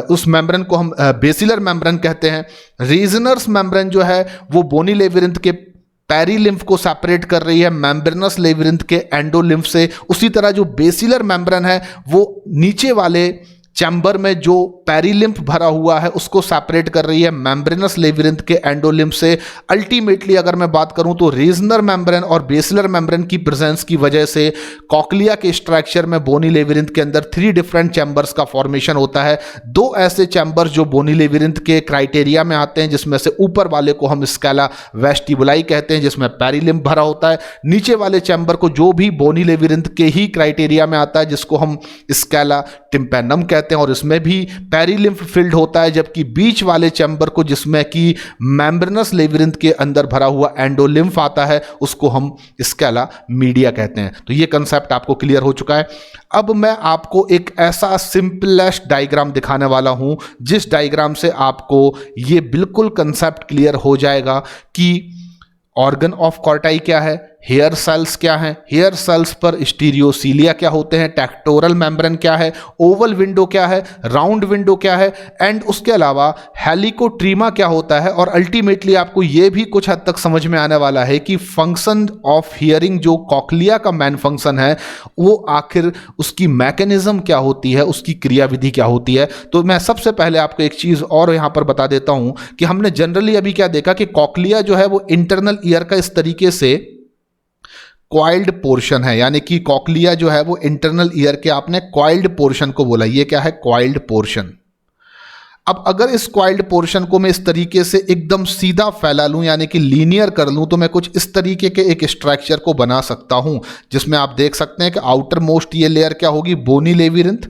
उस मेम्ब्रेन को हम बेसिलर मेम्ब्रेन कहते हैं। रीजनर्स मेम्ब्रेन जो है वो बोनी लेविरिंथ के पेरीलिम्फ को सेपरेट कर रही है मेम्ब्रेनस लेविरिंथ के एंडोलिम्फ से। उसी तरह जो बेसिलर मेम्ब्रेन है वो नीचे वाले चैम्बर में जो पेरीलिम्फ भरा हुआ है उसको सेपरेट कर रही है मेम्ब्रेनस लेविरिंथ के एंडोलिम्फ से। अल्टीमेटली अगर मैं बात करूं तो रीजनर मेम्ब्रेन और बेसिलर मेम्ब्रेन की प्रेजेंस की वजह से कॉक्लिया के स्ट्रक्चर में बोनी लेविरिंथ के अंदर 3 डिफरेंट चैम्बर्स का फॉर्मेशन होता है। 2 ऐसे चैम्बर्स जो बोनी लेविरिंथ के क्राइटेरिया में आते हैं, जिसमें से ऊपर वाले को हम स्केला वेस्टिबुलाई कहते हैं जिसमें पेरीलिम्फ भरा होता है, नीचे वाले चैम्बर को जो भी बोनी लेविरिंथ के ही क्राइटेरिया में आता है जिसको हम स्केला टिम्पैनम कहते हैं, और इसमें भी पेरीलिम्फ फिल्ड होता है, जबकि बीच वाले चैम्बर को जिसमें कि मेम्ब्रेनस लेविरिंथ के अंदर भरा हुआ एंडोलिम्फ आता है उसको हम स्केला मीडिया कहते हैं। तो ये कंसेप्ट आपको क्लियर हो चुका है। अब मैं आपको एक ऐसा सिंपलेस्ट डायग्राम दिखाने वाला हूं जिस डायग्राम से आपको ये बिल्कुल कंसेप्ट क्लियर हो जाएगा कि ऑर्गन ऑफ कॉर्टाई क्या है, हेयर सेल्स क्या हैं, हेयर सेल्स पर स्टीरियोसीलिया क्या होते हैं, टेक्टोरल मेम्ब्रेन क्या है, ओवल विंडो क्या है, राउंड विंडो क्या है, एंड उसके अलावा हेलिकोट्रीमा क्या होता है। और अल्टीमेटली आपको यह भी कुछ हद तक समझ में आने वाला है कि फंक्शन ऑफ हियरिंग जो कॉक्लिया का मेन फंक्शन है वो आखिर उसकी मैकेनिज्म क्या होती है, उसकी क्रियाविधि क्या होती है। तो मैं सबसे पहले आपको एक चीज और यहां पर बता देता हूं कि हमने जनरली अभी क्या देखा कि कॉक्लिया जो है वो इंटरनल ईयर का इस तरीके से क्वाइल्ड पोर्शन है, यानी कि कॉक्लिया जो है वो इंटरनल ईयर के आपने क्वाइल्ड पोर्शन को बोला। ये क्या है? Coiled portion. अब अगर इस क्वाइल्ड पोर्शन को मैं इस तरीके से एकदम सीधा फैला लूं यानी कि लीनियर कर लूं तो मैं कुछ इस तरीके के एक स्ट्रक्चर को बना सकता हूं, जिसमें आप देख सकते हैं कि आउटर मोस्ट ये लेयर क्या होगी? बोनी लेविरिंथ,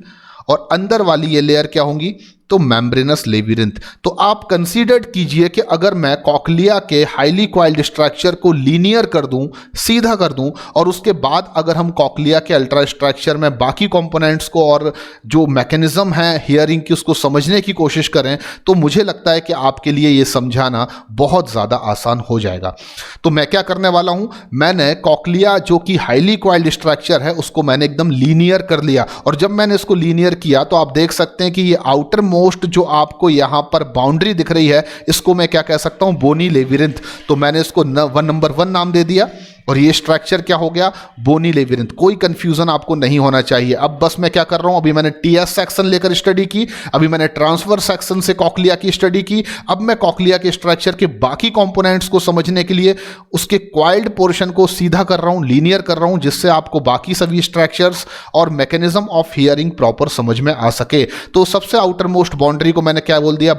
और अंदर वाली ये लेयर क्या होंगी? तो मेम्ब्रेनस लेविरिंथ। तो आप कंसीडर कीजिए कि अगर मैं कॉक्लिया के हाईली क्वाइल्ड स्ट्रक्चर को लीनियर कर दूं, सीधा कर दूं, और उसके बाद अगर हम कॉक्लिया के अल्ट्रा स्ट्रक्चर में बाकी कंपोनेंट्स को और जो मैकेनिज्म है हियरिंग की उसको समझने की कोशिश करें, तो मुझे लगता है कि आपके लिए ये समझाना बहुत ज़्यादा आसान हो जाएगा। तो मैं क्या करने वाला हूं, मैंने कॉक्लिया जो कि हाईली क्वाइल्ड स्ट्रक्चर है उसको मैंने एकदम लीनियर कर लिया, और जब मैंने इसको लीनियर किया तो आप देख सकते हैं कि ये आउटर मोस्ट जो आपको यहां पर बाउंड्री दिख रही है इसको मैं क्या कह सकता हूं? बोनी लेविरिंथ। तो मैंने इसको नंबर 1 नाम दे दिया, और ये स्ट्रक्चर क्या हो गया? बोनी लेविरिंथ। कोई कंफ्यूजन आपको नहीं होना चाहिए। अब बस मैं क्या कर रहा हूं, अभी मैंने टीएस सेक्शन लेकर स्टडी की, अभी मैंने ट्रांसफर सेक्शन से कॉक्लिया की स्टडी की, अब मैं कॉक्लिया के स्ट्रक्चर के बाकी कंपोनेंट्स को समझने के लिए उसके क्वाइल्ड पोर्शन को सीधा कर रहा हूं, लीनियर कर रहा हूं, जिससे आपको बाकी सभी स्ट्रक्चर्स और मैकेनिज्म ऑफ हियरिंग प्रॉपर समझ में आ सके। तो सबसे आउटर मोस्ट बाउंड्री को मैंने क्या बोल दिया?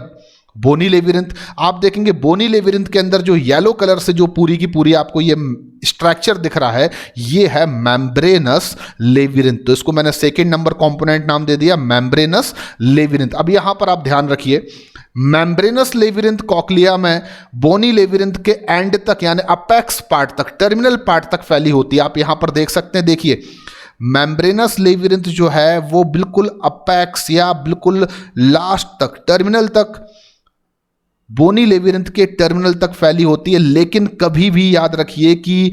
बोनी लेविरिंथ। आप देखेंगे बोनी लेविरिंथ के अंदर जो येलो कलर से जो पूरी की पूरी आपको ये स्ट्रक्चर दिख रहा है ये है मेम्ब्रेनस लेविरिंथ। तो इसको मैंने सेकंड नंबर कंपोनेंट नाम दे दिया मेम्ब्रेनस लेविरिंथ। अब यहां पर आप ध्यान रखिए, मेम्ब्रेनस लेविरिंथ कॉक्लिया में बोनी लेविरिंथ के एंड तक यानी अपेक्स पार्ट तक, टर्मिनल पार्ट तक फैली होती है। आप यहां पर देख सकते हैं, देखिए मेम्ब्रेनस लेविरिंथ जो है वो बिल्कुल अपेक्स या बिल्कुल लास्ट तक, टर्मिनल तक, बोनी लेविरिंथ के टर्मिनल तक फैली होती है। लेकिन कभी भी याद रखिए कि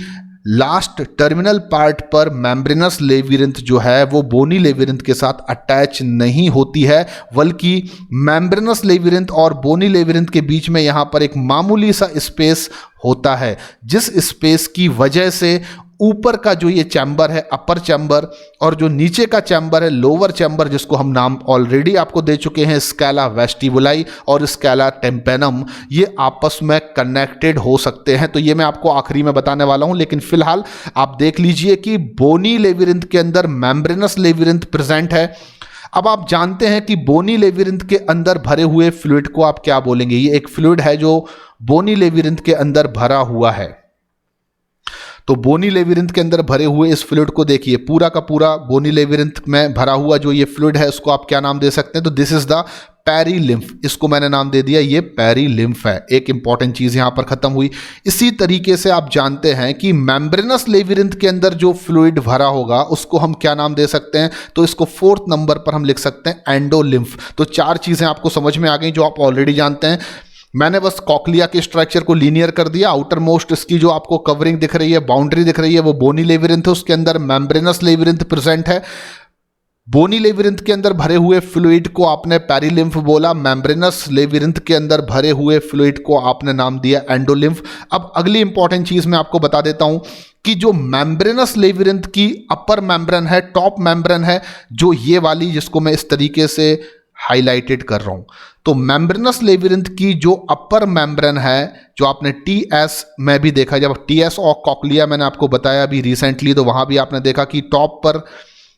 लास्ट टर्मिनल पार्ट पर मेम्ब्रेनस लेविरिंथ जो है वो बोनी लेविरिंथ के साथ अटैच नहीं होती है, बल्कि मेम्ब्रेनस लेविरिंथ और बोनी लेविरिंथ के बीच में यहाँ पर एक मामूली सा स्पेस होता है, जिस स्पेस की वजह से ऊपर का जो ये चैम्बर है अपर चैम्बर, और जो नीचे का चैम्बर है लोअर चैम्बर, जिसको हम नाम ऑलरेडी आपको दे चुके हैं स्केला वेस्टिबुलाई और स्केला टेम्पेनम, ये आपस में कनेक्टेड हो सकते हैं। तो ये मैं आपको आखिरी में बताने वाला हूं, लेकिन फिलहाल आप देख लीजिए कि बोनी लेविरिंथ के अंदर मेम्ब्रेनस लेविरिंथ प्रेजेंट है। अब आप जानते हैं कि बोनी लेविरिंथ के अंदर भरे हुए फ्लूइड को आप क्या बोलेंगे? ये एक फ्लूइड है जो बोनी लेविरिंथ के अंदर भरा हुआ है। तो बोनी लेविरिंथ के अंदर भरे हुए इस फ्लूइड को देखिए, पूरा का पूरा बोनी लेविरिंथ में भरा हुआ जो ये फ्लूइड है उसको आप क्या नाम दे सकते हैं? तो दिस इज द पेरीलिम्फ, इसको मैंने नाम दे दिया ये पेरीलिम्फ है। एक इंपॉर्टेंट चीज यहां पर खत्म हुई। इसी तरीके से आप जानते हैं कि मेम्ब्रेनस लेविरिंथ के अंदर जो फ्लूइड भरा होगा उसको हम क्या नाम दे सकते हैं? तो इसको 4th नंबर पर हम लिख सकते हैं एंडोलिम्फ। तो 4 चीजें आपको समझ में आ गई जो आप ऑलरेडी जानते हैं। मैंने बस कॉक्लिया के स्ट्रक्चर को लीनियर कर दिया। आउटर मोस्ट इसकी जो आपको कवरिंग दिख रही है, बाउंड्री दिख रही है, वो बोनी लेविरिंथ है, उसके अंदर मेम्ब्रेनस लेविरिंथ प्रेजेंट है। बोनी लेविरिंथ के अंदर भरे हुए फ्लूइड को आपने पेरीलिम्फ बोला, मेम्ब्रेनस लेविरिंथ के अंदर भरे हुए फ्लूइड को आपने नाम दिया एंडोलिम्फ। अब अगली इंपॉर्टेंट चीज मैं आपको बता देता हूं कि जो मेम्ब्रेनस लेविरिंथ की अपर मेम्ब्रेन है, टॉप मेम्ब्रेन है, जो ये वाली जिसको मैं इस तरीके से हाईलाइटेड कर रहा हूं, तो मेम्ब्रेनस लेविरिंथ की जो अपर मेम्ब्रेन है, जो आपने टीएस में भी देखा, जब टीएस और कॉक्लिया मैंने आपको बताया अभी रिसेंटली, तो वहां भी आपने देखा कि टॉप पर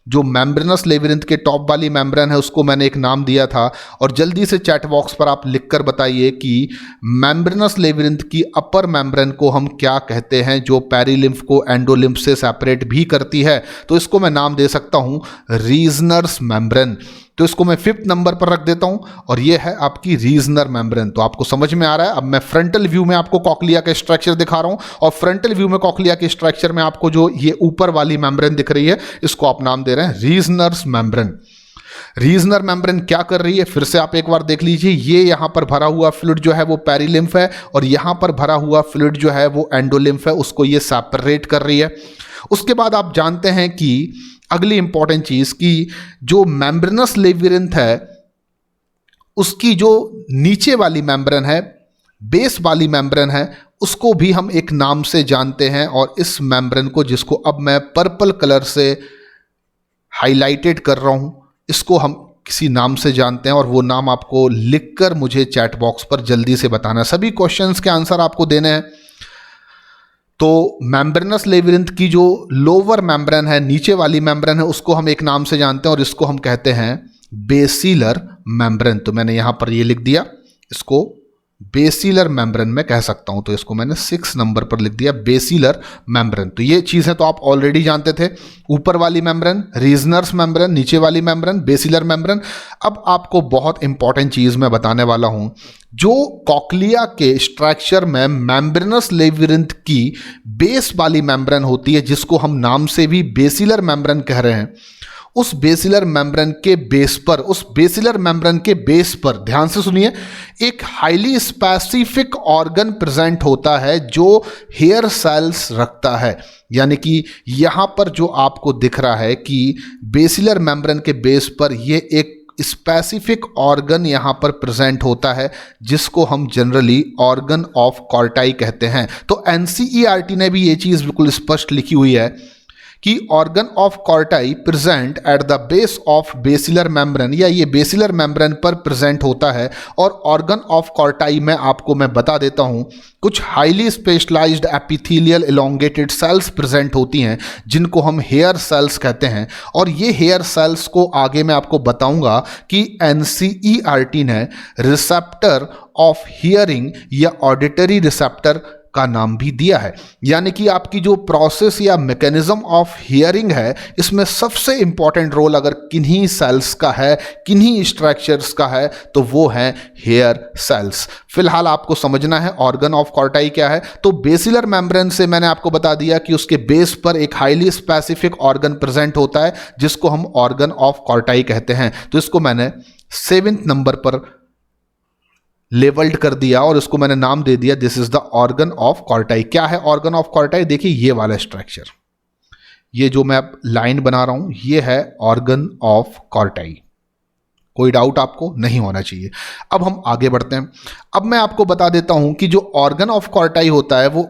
जो मेम्ब्रेनस लेविरिंथ के टॉप वाली मेम्ब्रेन है उसको मैंने एक नाम दिया था। और जल्दी से चैट बॉक्स पर आप लिखकर बताइए कि मेम्ब्रेनस लेविरिंथ की अपर मेम्ब्रेन को हम क्या कहते हैं, जो पेरीलिम्फ को एंडोलिम्फ से सेपरेट भी करती है। तो इसको मैं नाम दे सकता हूं रीजनर्स मेम्ब्रेन। तो इसको मैं 5th नंबर पर रख देता हूं और ये है आपकी रीजनर मेम्ब्रेन। तो आपको समझ में आ रहा है। अब मैं फ्रंटल व्यू में आपको कॉक्लिया का स्ट्रक्चर दिखा रहा हूं और फ्रंटल व्यू में कॉक्लिया के स्ट्रक्चर में आपको जो ये ऊपर वाली मेम्ब्रेन दिख रही है इसको आप नाम दे रहे हैं रीजनर्स मेम्ब्रेन। रीजनर मेम्ब्रेन क्या कर रही है, फिर से आप एक बार देख लीजिए। ये यहां पर भरा हुआ फ्लूइड जो है वो पेरीलिम्फ है और यहां पर भरा हुआ फ्लूइड जो है वो एंडोलिम्फ है, उसको ये सेपरेट कर रही है। उसके बाद आप जानते हैं कि अगली इंपॉर्टेंट चीज कि जो मेम्ब्रेनस लेविरिंथ है उसकी जो नीचे वाली मेम्ब्रेन है, बेस वाली मेम्ब्रेन है, उसको भी हम एक नाम से जानते हैं। और इस मेम्ब्रेन को, जिसको अब मैं पर्पल कलर से हाईलाइटेड कर रहा हूं, इसको हम किसी नाम से जानते हैं और वो नाम आपको लिखकर मुझे चैट बॉक्स पर जल्दी से बताना। सभी क्वेश्चंस के आंसर आपको देने हैं। तो मेम्ब्रेनस लेविरिंथ की जो लोअर मेम्ब्रेन है, नीचे वाली मेम्ब्रेन है, उसको हम एक नाम से जानते हैं और इसको हम कहते हैं बेसिलर मेम्ब्रेन। तो मैंने यहां पर ये लिख दिया, इसको बेसिलर मेम्ब्रेन में कह सकता हूं। तो इसको मैंने 6 नंबर पर लिख दिया, बेसिलर मेम्ब्रेन। तो ये चीजें तो आप ऑलरेडी जानते थे। ऊपर वाली मेम्ब्रेन रीजनर्स मेम्ब्रेन, नीचे वाली मेम्ब्रेन बेसिलर मेम्ब्रेन। अब आपको बहुत इंपॉर्टेंट चीज मैं बताने वाला हूं। जो कॉक्लिया के स्ट्रक्चर में मेम्ब्रेनस लेविरिंथ की बेस वाली मेम्ब्रेन होती है, जिसको हम नाम से भी बेसिलर मेम्ब्रेन कह रहे हैं, उस बेसिलर मेम्ब्रेन के बेस पर, उस बेसिलर मेम्ब्रेन के बेस पर ध्यान से सुनिए, एक हाईली स्पेसिफिक ऑर्गन प्रेजेंट होता है जो हेयर सेल्स रखता है। यानी कि यहां पर जो आपको दिख रहा है कि बेसिलर मेम्ब्रेन के बेस पर ये एक स्पेसिफिक ऑर्गन यहां पर प्रेजेंट होता है, जिसको हम जनरली ऑर्गन ऑफ कॉर्टाई कहते हैं। तो एनसीईआरटी ने भी ये चीज बिल्कुल स्पष्ट लिखी हुई है कि organ of Corti present at the base of basilar membrane, या ये बेसिलर मेम्ब्रेन पर प्रेजेंट होता है। और ऑर्गन ऑफ कॉर्टाई में आपको मैं बता देता हूं, कुछ highly specialised epithelial elongated cells present होती हैं, जिनको हम हेयर सेल्स कहते हैं। और ये हेयर सेल्स को आगे मैं आपको बताऊंगा कि एनसीईआरटी ने रिसेप्टर ऑफ हियरिंग या ऑडिटरी रिसेप्टर का नाम भी दिया है। यानी कि आपकी जो प्रोसेस या मैकेनिज्म ऑफ हियरिंग है, इसमें सबसे इंपॉर्टेंट रोल अगर किन्हीं सेल्स का है, किन्हीं स्ट्रक्चर्स का है, तो वो है हेयर सेल्स। फिलहाल आपको समझना है ऑर्गन ऑफ कॉर्टाई क्या है। तो बेसिलर मेम्ब्रेन से मैंने आपको बता दिया कि उसके बेस पर एक हाईली स्पेसिफिक ऑर्गन प्रेजेंट होता है, जिसको हम ऑर्गन ऑफ कॉर्टाई कहते हैं। तो इसको मैंने 7th नंबर पर लेवल्ड कर दिया और इसको मैंने नाम दे दिया, this is the organ of Corti. क्या है ऑर्गन ऑफ कॉर्टाई? देखिए ये वाला स्ट्रक्चर, ये जो मैं अब लाइन बना रहा हूं, ये है ऑर्गन ऑफ कॉर्टाई। कोई डाउट आपको नहीं होना चाहिए। अब हम आगे बढ़ते हैं। अब मैं आपको बता देता हूं कि जो ऑर्गन ऑफ कॉर्टाई होता है वो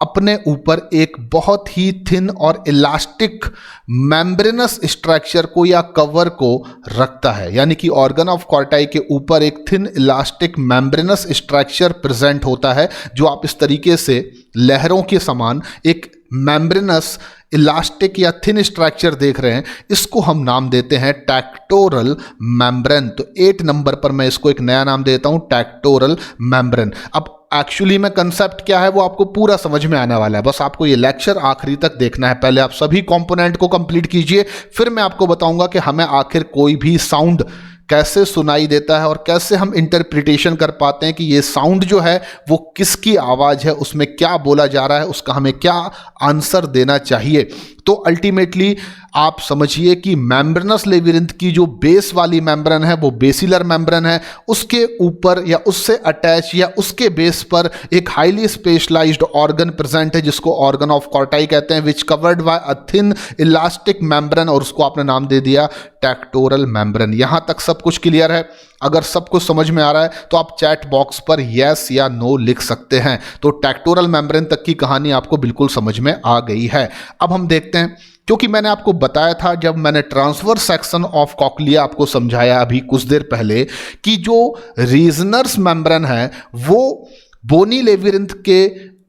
अपने ऊपर एक बहुत ही थिन और इलास्टिक मेम्ब्रेनस स्ट्रक्चर को या कवर को रखता है। यानी कि ऑर्गन ऑफ कॉर्टाई के ऊपर एक thin elastic membranous structure present होता है, जो आप इस तरीके से लहरों के समान एक मेम्ब्रेनस इलास्टिक या थिन स्ट्रक्चर देख रहे हैं। इसको हम नाम देते हैं टेक्टोरल मेम्ब्रेन। तो 8 नंबर पर मैं इसको एक नया नाम देता हूं, टेक्टोरल मेम्ब्रेन। अब एक्चुअली में कंसेप्ट क्या है वो आपको पूरा समझ में आने वाला है। बस आपको ये लेक्चर आखिरी तक देखना है। पहले आप सभी कंपोनेंट को कंप्लीट कीजिए, फिर मैं आपको बताऊंगा कि हमें आखिर कोई भी साउंड कैसे सुनाई देता है और कैसे हम इंटरप्रिटेशन कर पाते हैं कि ये साउंड जो है वो किसकी आवाज़ है, उसमें क्या बोला जा रहा है, उसका हमें क्या आंसर देना चाहिए। तो अल्टीमेटली आप समझिए कि मेम्ब्रेनस लेविरिंथ की जो बेस वाली मेम्ब्रेन है वो बेसिलर मेम्ब्रेन है, उसके ऊपर या उससे अटैच या उसके बेस पर एक हाईली स्पेशलाइज्ड ऑर्गन प्रेजेंट है जिसको ऑर्गन ऑफ कॉर्टाई कहते हैं, which covered by a thin elastic membrane, और उसको आपने नाम दे दिया टेक्टोरल मेम्ब्रेन। यहां तक सब कुछ क्लियर है? अगर सब कुछ समझ में आ रहा है तो आप चैट बॉक्स पर यस या नो लिख सकते हैं। तो टेक्टोरल मेम्ब्रेन तक की कहानी आपको बिल्कुल समझ में आ गई है। अब हम देखते हैं, क्योंकि मैंने आपको बताया था जब मैंने ट्रांसवर्स सेक्शन ऑफ कॉक्लिया आपको समझाया अभी कुछ देर पहले कि जो रीजनर्स मेम्ब्रेन है वो बोनी लेविरिंथ के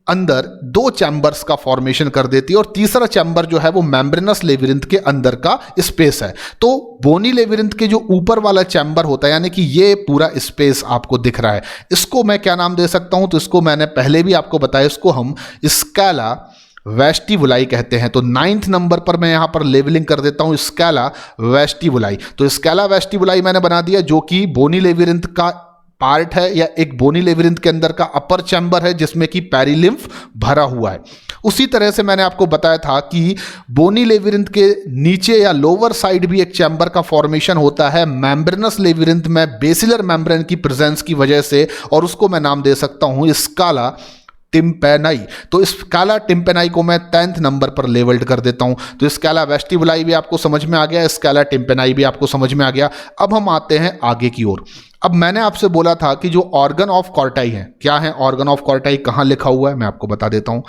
अंदर दो चैम्बर्स का फॉर्मेशन कर देती है और तीसरा चैम्बर जो है वो मेम्ब्रेनस लेविरिंथ के अंदर का स्पेस है। तो बोनी लेविरिंथ के जो ऊपर वाला चैम्बर होता है, यानी कि ये पूरा स्पेस आपको दिख रहा है, इसको मैं क्या नाम दे सकता हूं? तो इसको मैंने पहले भी आपको बताया, इसको हम स्कैला वेस्टिबुलाई कहते हैं। तो 9th नंबर पर मैं यहां पर लेवलिंग कर देता हूं स्कैला वेस्टिबुलाई। तो स्कैला वेस्टिबुलाई मैंने बना दिया, जो कि बोनी लेविरिंथ का पार्ट है या एक बोनी लेविरिंथ के अंदर का अपर चैम्बर है जिसमें कि पेरिलिम्फ भरा हुआ है। उसी तरह से मैंने आपको बताया था कि बोनी लेविरिंथ के नीचे या लोअर साइड भी एक चैम्बर का फॉर्मेशन होता है मेम्ब्रेनस लेविरिंथ में बेसिलर मेम्ब्रेन की प्रेजेंस की वजह से, और उसको मैं नाम दे सकता हूं स्काला टिम्पेनाई। तो इस स्काला टिम्पेनाई को मैं 10th नंबर पर लेवल्ड कर देता हूं। तो स्काला वेस्टिबुलाई भी आपको समझ में आ गया, स्काला टिम्पेनाई भी आपको समझ में आ गया। अब हम आते हैं आगे की ओर। अब मैंने आपसे बोला था कि जो ऑर्गन ऑफ कॉर्टाई है, क्या है ऑर्गन ऑफ कॉर्टाई, कहां लिखा हुआ है मैं आपको बता देता हूं।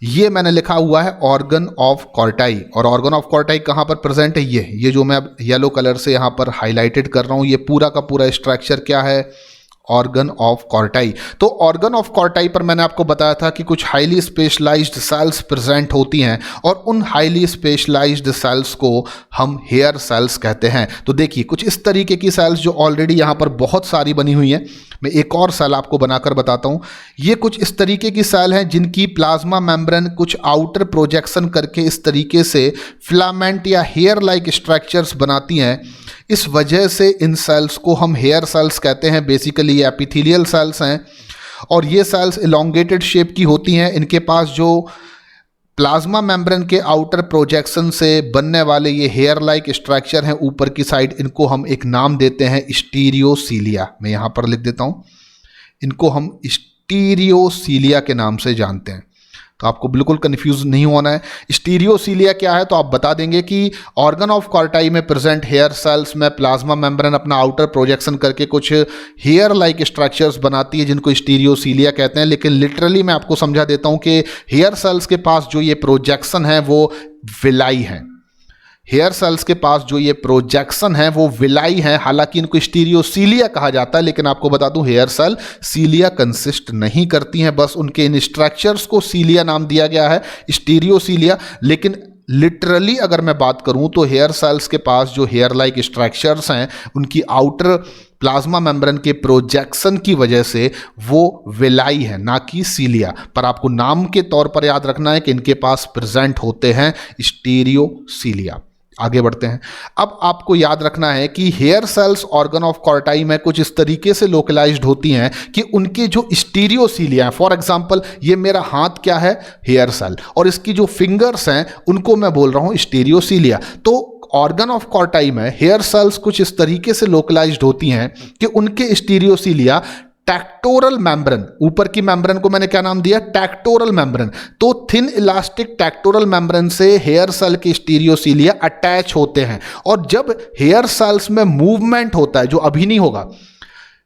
ये मैंने लिखा हुआ है ऑर्गन ऑफ कॉर्टाई, और ऑर्गन ऑफ कॉर्टाई कहां पर प्रेजेंट है? ये जो मैं अब येलो कलर से यहां पर हाईलाइटेड कर रहा हूं, ये पूरा का पूरा स्ट्रक्चर क्या है? Organ of Corti. तो ऑर्गन ऑफ कॉर्टाई पर मैंने आपको बताया था कि कुछ हाईली स्पेशलाइज्ड सेल्स प्रेजेंट होती हैं और उन हाईली स्पेशलाइज्ड सेल्स को हम हेयर सेल्स कहते हैं। तो देखिए कुछ इस तरीके की सेल्स जो ऑलरेडी यहाँ पर बहुत सारी बनी हुई हैं, मैं एक और सेल आपको बनाकर बताता हूँ। ये कुछ इस तरीके की सेल हैं जिनकी प्लाज्मा मेम्ब्रेन कुछ आउटर प्रोजेक्शन करके इस तरीके से फिलामेंट या हेयर लाइक स्ट्रक्चर्स बनाती हैं। इस वजह से इन सेल्स को हम हेयर सेल्स कहते हैं। बेसिकली ये एपिथेलियल सेल्स हैं और ये सेल्स इलोंगेटेड शेप की होती हैं। इनके पास जो प्लाज्मा मेम्ब्रेन के आउटर प्रोजेक्शन से बनने वाले ये हेयर लाइक स्ट्रक्चर हैं ऊपर की साइड, इनको हम एक नाम देते हैं स्टीरियोसीलिया। मैं यहाँ पर लिख देता हूँ, इनको हम स्टीरियोसीलिया के नाम से जानते हैं। तो आपको बिल्कुल कंफ्यूज नहीं होना है। स्टीरियोसीलिया क्या है तो आप बता देंगे कि ऑर्गन ऑफ कॉर्टाई में प्रेजेंट हेयर सेल्स में प्लाज्मा मेम्ब्रेन अपना आउटर प्रोजेक्शन करके कुछ हेयर लाइक स्ट्रक्चर्स बनाती है जिनको स्टीरियोसीलिया कहते हैं। लेकिन लिटरली मैं आपको समझा देता हूं कि हेयर सेल्स के पास जो ये प्रोजेक्शन है वो विलाई है। हेयर सेल्स के पास जो ये प्रोजेक्शन है वो विलाई है। हालांकि इनको स्टीरियोसीलिया कहा जाता है, लेकिन आपको बता दूं हेयर सेल सीलिया कंसिस्ट नहीं करती हैं। बस उनके इन स्ट्रक्चर्स को सीलिया नाम दिया गया है, स्टीरियोसीलिया। लेकिन लिटरली अगर मैं बात करूं तो हेयर सेल्स के पास जो हेयर लाइक स्ट्रक्चर्स हैं उनकी आउटर प्लाज्मा मेम्ब्रेन के प्रोजेक्शन की वजह से वो विलाई है, ना कि सीलिया। पर आपको नाम के तौर पर याद रखना है कि इनके पास प्रेजेंट होते हैं स्टीरियोसीलिया। आगे बढ़ते हैं। अब आपको याद रखना है कि hair cells organ of Corti में कुछ इस तरीके से लोकलाइज्ड होती हैं कि उनके जो स्टीरियोसीलिया है, फॉर एग्जांपल ये मेरा हाथ क्या है? हेयर सेल, और इसकी जो फिंगर्स हैं उनको मैं बोल रहा हूं स्टीरियोसीलिया। तो ऑर्गन ऑफ कॉर्टाई में हेयर सेल्स कुछ इस तरीके से लोकलाइज्ड होती हैं कि उनके स्टीरियोसीलिया टेक्टोरल मेम्ब्रेन, ऊपर की मेम्ब्रेन को मैंने क्या नाम दिया? टेक्टोरल मेम्ब्रेन। तो थिन इलास्टिक टेक्टोरल मेम्ब्रेन से हेयर सेल के स्टीरियोसीलिया अटैच होते हैं, और जब हेयर सेल्स में मूवमेंट होता है, जो अभी नहीं होगा,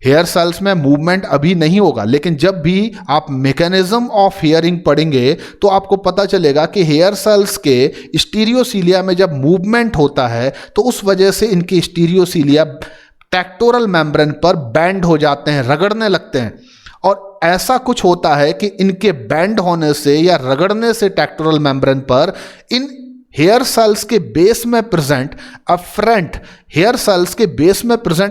हेयर सेल्स में मूवमेंट अभी नहीं होगा, लेकिन जब भी आप मैकेनिज्म ऑफ हियरिंग पढ़ेंगे तो आपको पता चलेगा कि हेयर सेल्स के स्टीरियोसीलिया में जब मूवमेंट होता है तो उस वजह से इनके स्टीरियोसीलिया टेक्टोरल मेम्ब्रेन पर बैंड हो जाते हैं, रगड़ने लगते हैं। और ऐसा कुछ होता है कि इनके बैंड होने से या रगड़ने से टेक्टोरल मेम्ब्रेन पर इन हेयर सेल्स के बेस में प्रेजेंट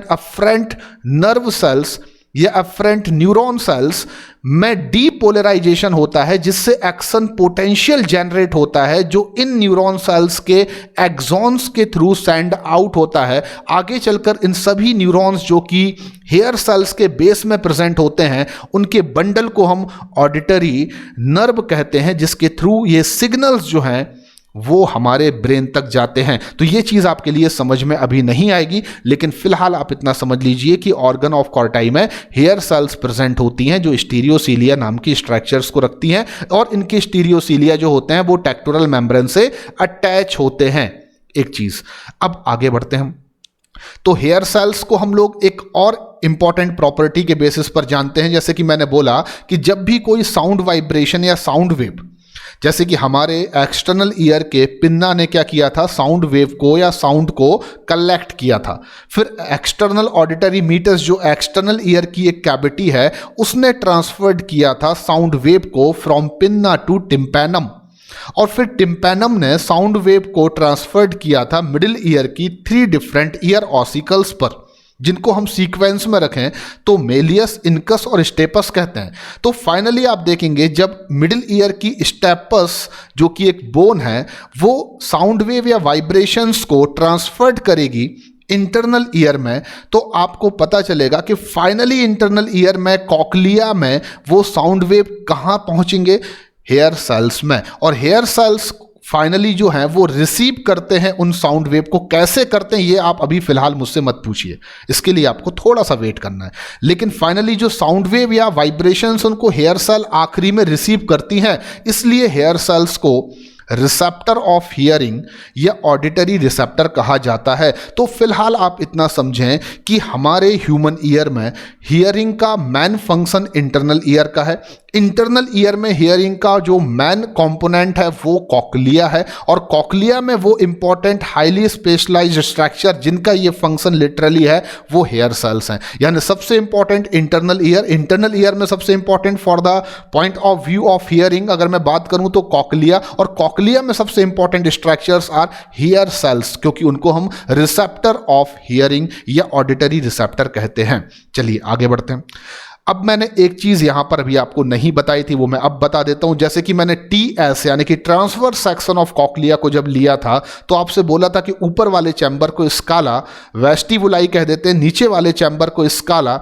अफरेंट नर्व सेल्स या एफरेंट न्यूरॉन सेल्स में डीपोलराइजेशन होता है, जिससे एक्शन पोटेंशियल जनरेट होता है जो इन न्यूरॉन सेल्स के एक्सॉन्स के थ्रू सेंड आउट होता है। आगे चलकर इन सभी न्यूरॉन्स जो कि हेयर सेल्स के बेस में प्रेजेंट होते हैं, उनके बंडल को हम ऑडिटरी नर्व कहते हैं, जिसके थ्रू ये सिग्नल्स जो हैं वो हमारे ब्रेन तक जाते हैं। तो ये चीज़ आपके लिए समझ में अभी नहीं आएगी, लेकिन फिलहाल आप इतना समझ लीजिए कि ऑर्गन ऑफ कॉर्टाई में हेयर सेल्स प्रेजेंट होती हैं जो स्टीरियोसीलिया नाम की स्ट्रक्चर्स को रखती हैं, और इनके स्टीरियोसीलिया जो होते हैं वो टेक्टोरल मेम्ब्रेन से अटैच होते हैं। एक चीज़, अब आगे बढ़ते हैं। तो हेयर सेल्स को हम लोग एक और इंपॉर्टेंट प्रॉपर्टी के बेसिस पर जानते हैं, जैसे कि मैंने बोला कि जब भी कोई साउंड वाइब्रेशन या साउंड वेव, जैसे कि हमारे एक्सटर्नल ईयर के पिन्ना ने क्या किया था, साउंड वेव को या साउंड को कलेक्ट किया था। फिर एक्सटर्नल ऑडिटरी मीटर्स जो एक्सटर्नल ईयर की एक कैविटी है, उसने ट्रांसफर्ड किया था साउंड वेव को फ्रॉम पिन्ना टू टिम्पैनम, और फिर टिम्पैनम ने साउंड वेव को ट्रांसफर्ड किया था मिडिल ईयर की 3 डिफरेंट ईयर ऑसिकल्स पर, जिनको हम सीक्वेंस में रखें तो मेलियस, इनकस और स्टेपस कहते हैं। तो फाइनली आप देखेंगे जब मिडिल ईयर की स्टेपस जो कि एक बोन है, वो साउंड वेव या वाइब्रेशंस को ट्रांसफर्ड करेगी इंटरनल ईयर में, तो आपको पता चलेगा कि फाइनली इंटरनल ईयर में कॉक्लिया में वो साउंड वेव कहाँ पहुंचेंगे, हेयर सेल्स में। और हेयर सेल्स फाइनली जो है वो रिसीव करते हैं उन साउंड वेव को। कैसे करते हैं ये आप अभी फिलहाल मुझसे मत पूछिए, इसके लिए आपको थोड़ा सा वेट करना है। लेकिन फाइनली जो साउंड वेव या वाइब्रेशंस उनको हेयर सेल आखिरी में रिसीव करती हैं, इसलिए हेयर सेल्स को रिसेप्टर ऑफ हियरिंग या ऑडिटरी रिसेप्टर कहा जाता है। तो फिलहाल आप इतना समझें कि हमारे ह्यूमन ईयर में हियरिंग का मेन फंक्शन इंटरनल ईयर का है। इंटरनल ईयर में हियरिंग का जो मेन कंपोनेंट है वो कॉक्लिया है, और कॉक्लिया में वो इंपॉर्टेंट हाईली स्पेशलाइज्ड स्ट्रक्चर जिनका ये फंक्शन लिटरली है वो हेयर सेल्स हैं। यानी सबसे इंपॉर्टेंट इंटरनल ईयर में सबसे important for the point of view of hearing अगर मैं बात करूं तो कॉक्लिया, और कॉक्लिया में सबसे important structures are hair cells, क्योंकि उनको हम रिसेप्टर ऑफ हियरिंग या ऑडिटरी रिसेप्टर कहते हैं। चलिए आगे बढ़ते हैं। अब मैंने एक चीज यहां पर अभी आपको नहीं बताई थी, वो मैं अब बता देता हूं। जैसे कि मैंने TS यानी कि ट्रांसवर्स सेक्शन ऑफ कॉक्लिया को जब लिया था तो आपसे बोला था कि ऊपर वाले चैम्बर को स्काला वेस्टिबुलाई कह देते हैं, नीचे वाले चैम्बर को स्काला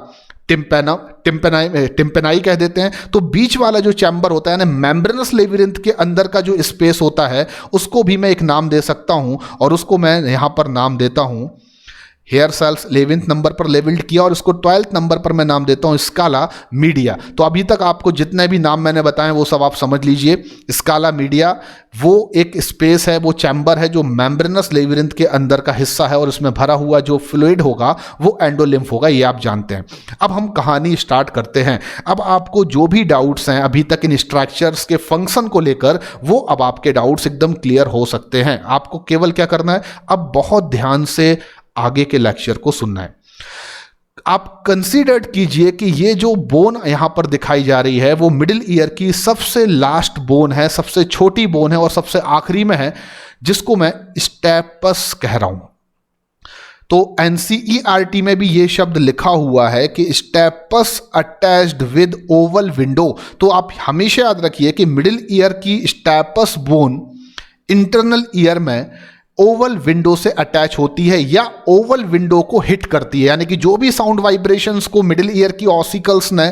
टिम्पेनाई कह देते हैं। तो बीच वाला जो चैम्बर होता है ना, मेम्ब्रेनस लेविरिंथ के अंदर का जो स्पेस होता है, उसको भी मैं एक नाम दे सकता हूं, और उसको मैं यहां पर नाम देता हूं हेयर सेल्स 11th नंबर पर लेवल्ड किया, और इसको 12th नंबर पर मैं नाम देता हूं स्काला मीडिया। तो अभी तक आपको जितने भी नाम मैंने बताए वो सब आप समझ लीजिए। स्काला मीडिया वो एक स्पेस है, वो चैम्बर है जो मेम्ब्रेनस लेविरिंथ के अंदर का हिस्सा है, और इसमें भरा हुआ जो फ्लूइड होगा वो एंडोलिम्फ होगा, ये आप जानते हैं। अब हम कहानी स्टार्ट करते हैं। अब आपको जो भी डाउट्स हैं अभी तक इन स्ट्रक्चर्स के फंक्शन को लेकर, वो अब आपके डाउट्स एकदम क्लियर हो सकते हैं। आपको केवल क्या करना है, अब बहुत ध्यान से आगे के लेक्चर को सुनना है। आप कंसीडर कीजिए कि ये जो बोन यहां पर दिखाई जा रही है वो मिडिल ईयर की सबसे लास्ट बोन है, सबसे छोटी बोन है और सबसे आखिरी में है, जिसको मैं स्टेपस कह रहा हूं। तो NCERT में भी ये शब्द लिखा हुआ है कि stapes attached with oval window. तो आप हमेशा याद रखिए कि मिडिल ईयर की स्टेपस बोन इंटरनल ईयर में ओवल विंडो से अटैच होती है या ओवल विंडो को हिट करती है। यानी कि जो भी साउंड वाइब्रेशंस को मिडिल ईयर की ऑसिकल्स ने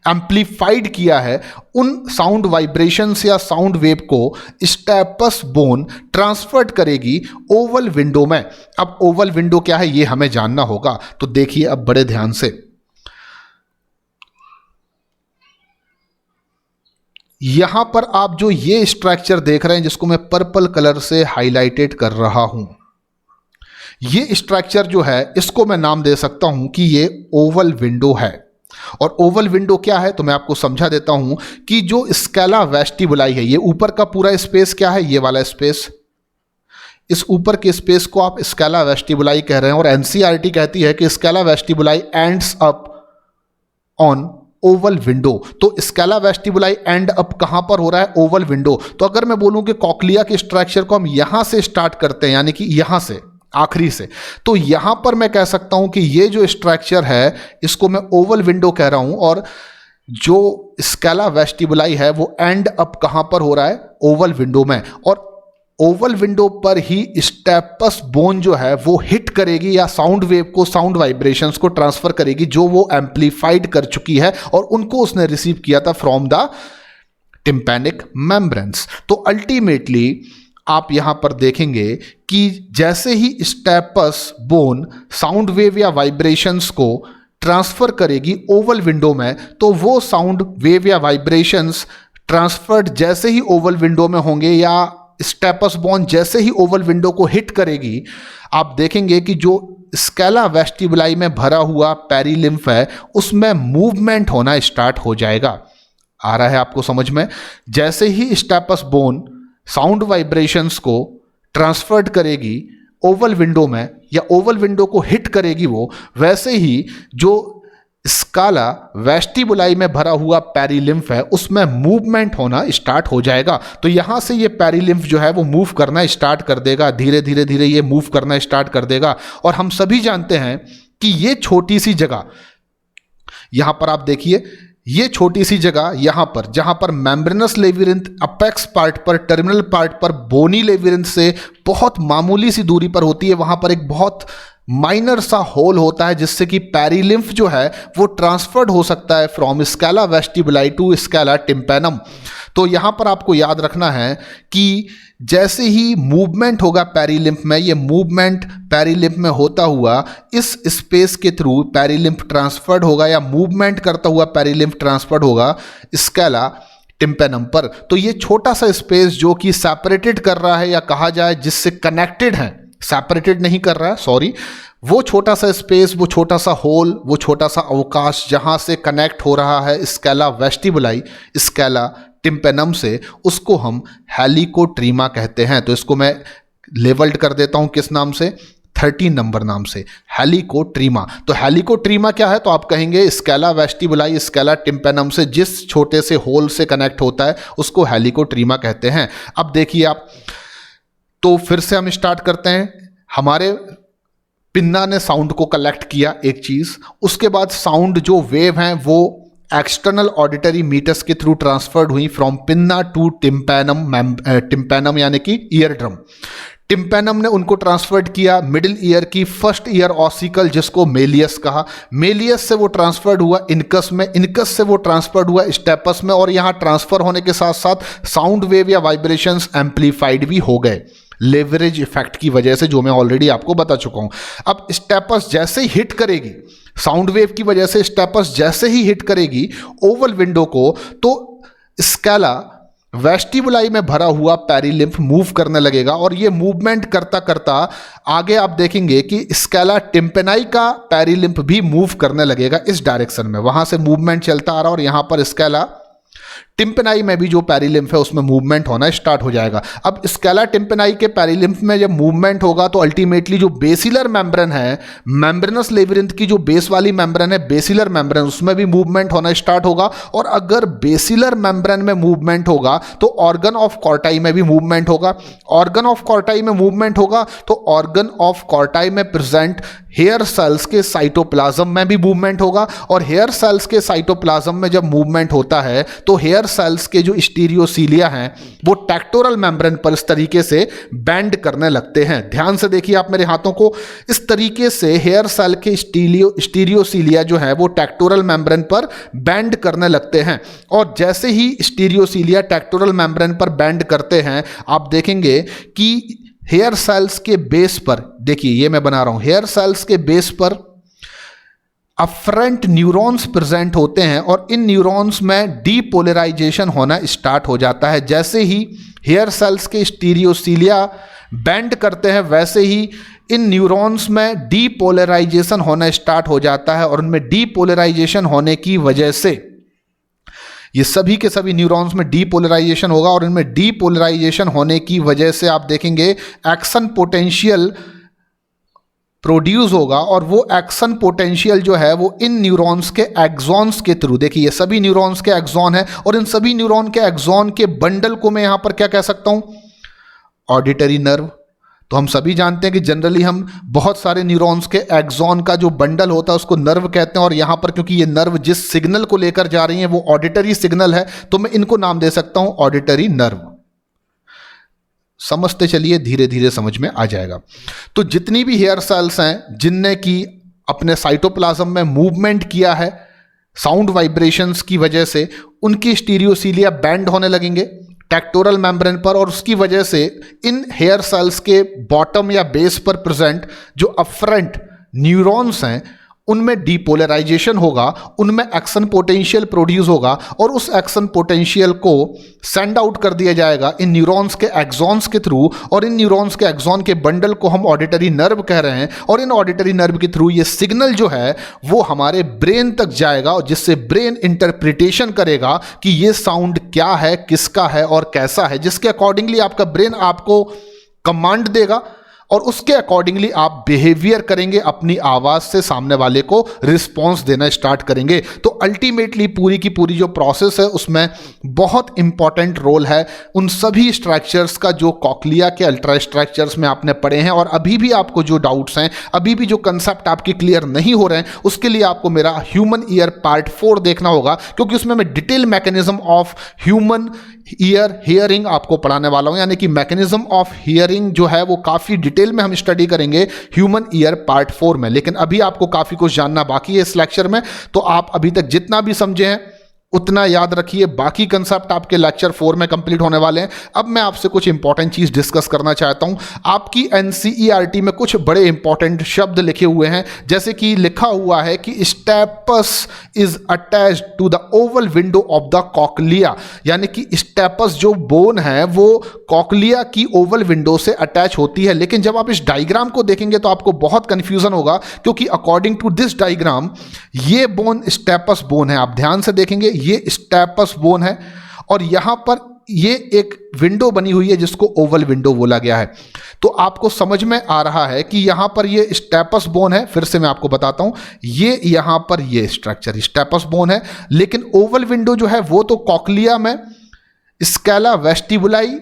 एम्प्लीफाइड किया है, उन साउंड वाइब्रेशंस या साउंड वेव को स्टेपस बोन ट्रांसफर्ड करेगी ओवल विंडो में। अब ओवल विंडो क्या है ये हमें जानना होगा, तो देखिए अब बड़े ध्यान से। यहां पर आप जो ये स्ट्रक्चर देख रहे हैं जिसको मैं पर्पल कलर से हाईलाइटेड कर रहा हूं, ये स्ट्रक्चर जो है इसको मैं नाम दे सकता हूं कि ये ओवल विंडो है। और ओवल विंडो क्या है तो मैं आपको समझा देता हूं कि जो स्केला वेस्टिबुलाई है, ये ऊपर का पूरा स्पेस क्या है, ये वाला स्पेस, इस ऊपर के स्पेस को आप स्केला वेस्टिबुलाई कह रहे हैं। और NCERT कहती है कि Scala vestibuli ends up on Oval window. तो स्केला वेस्टिबुलाई एंड अप कहां पर हो रहा है, ओवल विंडो। तो अगर मैं बोलूं कि कॉक्लिया के स्ट्रक्चर को हम यहां से स्टार्ट करते हैं, यानी कि यहां से आखिरी से। तो यहां पर मैं कह सकता हूं कि ये जो स्ट्रक्चर है इसको मैं ओवल विंडो कह रहा हूं, और जो स्केला वेस्टिबुलाई है वो एंड अप कहां पर हो रहा है, ओवल विंडो में। और ओवल विंडो पर ही स्टेपस बोन जो है वो हिट करेगी या साउंड वेव को, साउंड वाइब्रेशंस को ट्रांसफर करेगी जो वो एम्पलीफाइड कर चुकी है और उनको उसने रिसीव किया था फ्रॉम द टिम्पैनिक मेम्ब्रेन्स। तो अल्टीमेटली आप यहां पर देखेंगे कि जैसे ही स्टेपस बोन साउंड वेव या वाइब्रेशंस को ट्रांसफर करेगी ओवल विंडो में, तो वो साउंड वेव या वाइब्रेशंस ट्रांसफर्ड जैसे ही ओवल विंडो में होंगे या स्टेपस बोन जैसे ही ओवल विंडो को हिट करेगी, आप देखेंगे कि जो स्केला वेस्टिबुलाई में भरा हुआ पेरिलिम्फ है उसमें मूवमेंट होना स्टार्ट हो जाएगा। आ रहा है आपको समझ में? जैसे ही स्टेपस बोन साउंड वाइब्रेशंस को ट्रांसफर्ड करेगी ओवल विंडो में या ओवल विंडो को हिट करेगी वो, वैसे ही जो स्केला वेस्टिबुलाई में भरा हुआ पेरिलिम्फ है उसमें मूवमेंट होना स्टार्ट हो जाएगा। तो यहां से ये पेरिलिम्फ जो है वो मूव करना स्टार्ट कर देगा, धीरे धीरे धीरे ये मूव करना स्टार्ट कर देगा। और हम सभी जानते हैं कि ये छोटी सी जगह, यहां पर आप देखिए, ये छोटी सी जगह यहां पर जहां पर मेम्ब्रेनस लेविरिंथ अपेक्स पार्ट पर, टर्मिनल पार्ट पर बोनी लेविरिंथ से बहुत मामूली सी दूरी पर होती है, वहां पर एक बहुत माइनर सा होल होता है जिससे कि पेरिलिम्फ जो है वो ट्रांसफर्ड हो सकता है from scala vestibuli to scala tympanum. तो यहां पर आपको याद रखना है कि जैसे ही मूवमेंट होगा पेरिलिम्फ में, ये मूवमेंट पेरिलिम्फ में होता हुआ इस स्पेस के थ्रू पेरिलिम्फ ट्रांसफर्ड होगा या मूवमेंट करता हुआ पेरिलिम्फ ट्रांसफर्ड होगा स्केला टिम्पैनम पर। तो ये छोटा सा स्पेस जो कि सेपरेटेड कर रहा है या कहा जाए जिससे कनेक्टेड है, सेपरेटेड नहीं कर रहा है, सॉरी, वो छोटा सा स्पेस, वो छोटा सा होल, वो छोटा सा अवकाश जहां से कनेक्ट हो रहा है स्केला वेस्टिबुलाई स्केला टिम्पैनम से, उसको हम हेलिकोट्रीमा कहते हैं। तो इसको मैं लेवल्ड कर देता हूं किस नाम से, 13 नंबर नाम से, हेलिकोट्रीमा। तो हेलिकोट्रीमा क्या है? तो आप कहेंगे स्केला वेस्टिबुलाई स्केला टिम्पैनम से जिस छोटे से होल से कनेक्ट होता है उसको हेलिकोट्रीमा कहते हैं। अब देखिए आप, तो फिर से हम स्टार्ट करते हैं। हमारे पिन्ना ने साउंड को कलेक्ट किया, एक चीज, उसके बाद साउंड जो वेव हैं वो एक्सटर्नल ऑडिटरी मीटर्स के थ्रू ट्रांसफर्ड हुई from pinna to tympanum, tympanum यानी कि ईयर ड्रम। टिम्पैनम ने उनको ट्रांसफर्ड किया मिडिल ईयर की फर्स्ट ईयर ऑसिकल जिसको मेलियस कहा, मेलियस से वो ट्रांसफर्ड हुआ इनकस में, इनकस से वो ट्रांसफर्ड हुआ स्टेपस में, और यहाँ ट्रांसफर होने के साथ साथ साउंड वेव या वाइब्रेशंस एम्पलीफाइड भी हो गए लेवरेज इफेक्ट की वजह से, जो मैं ऑलरेडी आपको बता चुका हूं। अब स्टेपस जैसे ही हिट करेगी, साउंड वेव की वजह से स्टेपस जैसे ही हिट करेगी ओवल विंडो को, तो स्केला वेस्टिबुलाई में भरा हुआ पेरिलिम्फ मूव करने लगेगा। और ये मूवमेंट करता करता आगे आप देखेंगे कि स्केला टिम्पेनाई का पेरिलिम्फ भी मूव करने लगेगा इस डायरेक्शन में, वहां से मूवमेंट चलता आ रहा और यहां पर स्केला टिम्पेनाई में भी जो पेरिलिम्फ है उसमें मूवमेंट होना स्टार्ट हो जाएगा। अब स्केला टिम्पेनाई के पेरिलिम्फ में जब मूवमेंट होगा तो अल्टीमेटली जो बेसिलर मेम्ब्रेन है, मेम्ब्रेनस लेविरिंथ की जो बेस वाली मेम्ब्रेन है, बेसिलर मेम्ब्रेन, उसमें भी मूवमेंट होना स्टार्ट होगा। और अगर बेसिलर मेम्ब्रेन में मूवमेंट होगा तो ऑर्गन ऑफ कॉर्टाई में भी मूवमेंट होगा। ऑर्गन ऑफ कॉर्टाई में मूवमेंट होगा तो ऑर्गन ऑफ कॉर्टाई में प्रेजेंट हेयर सेल्स के साइटोप्लाज्म में भी मूवमेंट होगा। और हेयर सेल्स के साइटोप्लाज्म में जब मूवमेंट होता है तो हेयर सेल्स के जो स्टीरियोसीलिया हैं वो टेक्टोरल मेम्ब्रेन पर इस तरीके से बेंड करने लगते हैं। ध्यान से देखिए आप मेरे हाथों को, इस तरीके से हेयर सेल के स्टीरियोसीलिया जो है वो टेक्टोरल मेम्ब्रेन पर बेंड करने लगते हैं। और जैसे ही स्टीरियोसीलिया टेक्टोरल मेम्ब्रेन पर बेंड करते हैं, आप देखेंगे कि हेयर सेल्स के बेस पर, देखिए ये मैं बना रहा हूं, हेयर सेल्स के बेस पर अफरेंट न्यूरॉन्स प्रेजेंट होते हैं और इन न्यूरॉन्स में डीपोलराइजेशन होना स्टार्ट हो जाता है। जैसे ही हेयर सेल्स के स्टीरियोसीलिया बेंड करते हैं वैसे ही इन न्यूरॉन्स में डीपोलराइजेशन होना स्टार्ट हो जाता है। और उनमें डीपोलराइजेशन होने की वजह से ये सभी के सभी न्यूरॉन्स में डीपोलराइजेशन होगा और इनमें डीपोलराइजेशन होने की वजह से आप देखेंगे एक्शन पोटेंशियल प्रोड्यूस होगा। और वो एक्शन पोटेंशियल जो है वो इन न्यूरॉन्स के एक्सॉन्स के थ्रू, देखिए ये सभी न्यूरॉन्स के एक्सॉन है और इन सभी न्यूरॉन के एक्सॉन के बंडल को मैं यहां पर क्या कह सकता हूं, ऑडिटरी नर्व, तो हम सभी जानते हैं कि जनरली हम बहुत सारे न्यूरॉन्स के एक्सॉन का जो बंडल होता है उसको नर्व कहते हैं, और यहां पर क्योंकि ये नर्व जिस सिग्नल को लेकर जा रही है वो ऑडिटरी सिग्नल है, तो मैं इनको नाम दे सकता हूं ऑडिटरी नर्व। समझते चलिए, धीरे धीरे समझ में आ जाएगा। तो जितनी भी हेयर सेल्स हैं जिनने की अपने साइटोप्लाज्म में मूवमेंट किया है साउंड वाइब्रेशंस की वजह से, उनकी स्टीरियोसीलिया बैंड होने लगेंगे टेक्टोरल मेम्ब्रेन पर, और उसकी वजह से इन हेयर सेल्स के बॉटम या बेस पर प्रेजेंट जो अफरेंट न्यूरॉन्स हैं उनमें डीपोलराइजेशन होगा, उनमें एक्शन पोटेंशियल प्रोड्यूस होगा, और उस एक्शन पोटेंशियल को सेंड आउट कर दिया जाएगा इन न्यूरॉन्स के एक्सॉन्स के थ्रू, और इन न्यूरॉन्स के एक्सॉन के बंडल को हम ऑडिटरी नर्व कह रहे हैं, और इन ऑडिटरी नर्व के थ्रू ये सिग्नल जो है वो हमारे ब्रेन तक जाएगा, और जिससे ब्रेन इंटरप्रिटेशन करेगा कि ये साउंड क्या है, किसका है और कैसा है, जिसके अकॉर्डिंगली आपका ब्रेन आपको कमांड देगा और उसके अकॉर्डिंगली आप बिहेवियर करेंगे, अपनी आवाज से सामने वाले को रिस्पॉन्स देना स्टार्ट करेंगे। तो अल्टीमेटली पूरी की पूरी जो प्रोसेस है उसमें बहुत इंपॉर्टेंट रोल है उन सभी स्ट्रक्चर्स का जो कॉक्लिया के अल्ट्रा स्ट्रक्चर्स में आपने पढ़े हैं, और अभी भी आपको जो डाउट्स हैं, अभी भी जो कंसेप्ट आपके क्लियर नहीं हो रहे हैं, उसके लिए आपको मेरा ह्यूमन ईयर पार्ट 4 देखना होगा, क्योंकि उसमें मैं detail mechanism of human ear hearing आपको पढ़ाने वाला हूं, यानी कि मैकेनिज्म ऑफ हियरिंग जो है वो काफी डिटेल में हम स्टडी करेंगे ह्यूमन ईयर पार्ट 4 में। लेकिन अभी आपको काफी कुछ जानना बाकी है इस लेक्चर में, तो आप अभी तक जितना भी समझे हैं उतना याद रखिए, बाकी कंसेप्ट आपके लेक्चर 4 में कंप्लीट होने वाले हैं। अब मैं आपसे कुछ इंपॉर्टेंट चीज डिस्कस करना चाहता हूं। आपकी एनसीईआरटी में कुछ बड़े इंपॉर्टेंट शब्द लिखे हुए हैं, जैसे कि लिखा हुआ है कि stapes is attached to the oval window of the cochlea, यानी कि स्टेपस जो बोन है वो कॉक्लिया की ओवल विंडो से अटैच होती है। लेकिन जब आप इस डायग्राम को देखेंगे तो आपको बहुत कंफ्यूजन होगा, क्योंकि अकॉर्डिंग टू दिस डायग्राम ये बोन स्टेपस बोन है। आप ध्यान से देखेंगे ये स्टेपस बोन है, और यहां पर ये एक विंडो बनी हुई है जिसको ओवल विंडो बोला गया है। तो आपको समझ में आ रहा है कि यहां पर ये स्टेपस बोन है। फिर से मैं आपको बताता हूं, ये यहां पर ये स्ट्रक्चर स्टेपस बोन है, लेकिन ओवल विंडो जो है वो तो कॉक्लिया में स्कैला वेस्टिबुलाई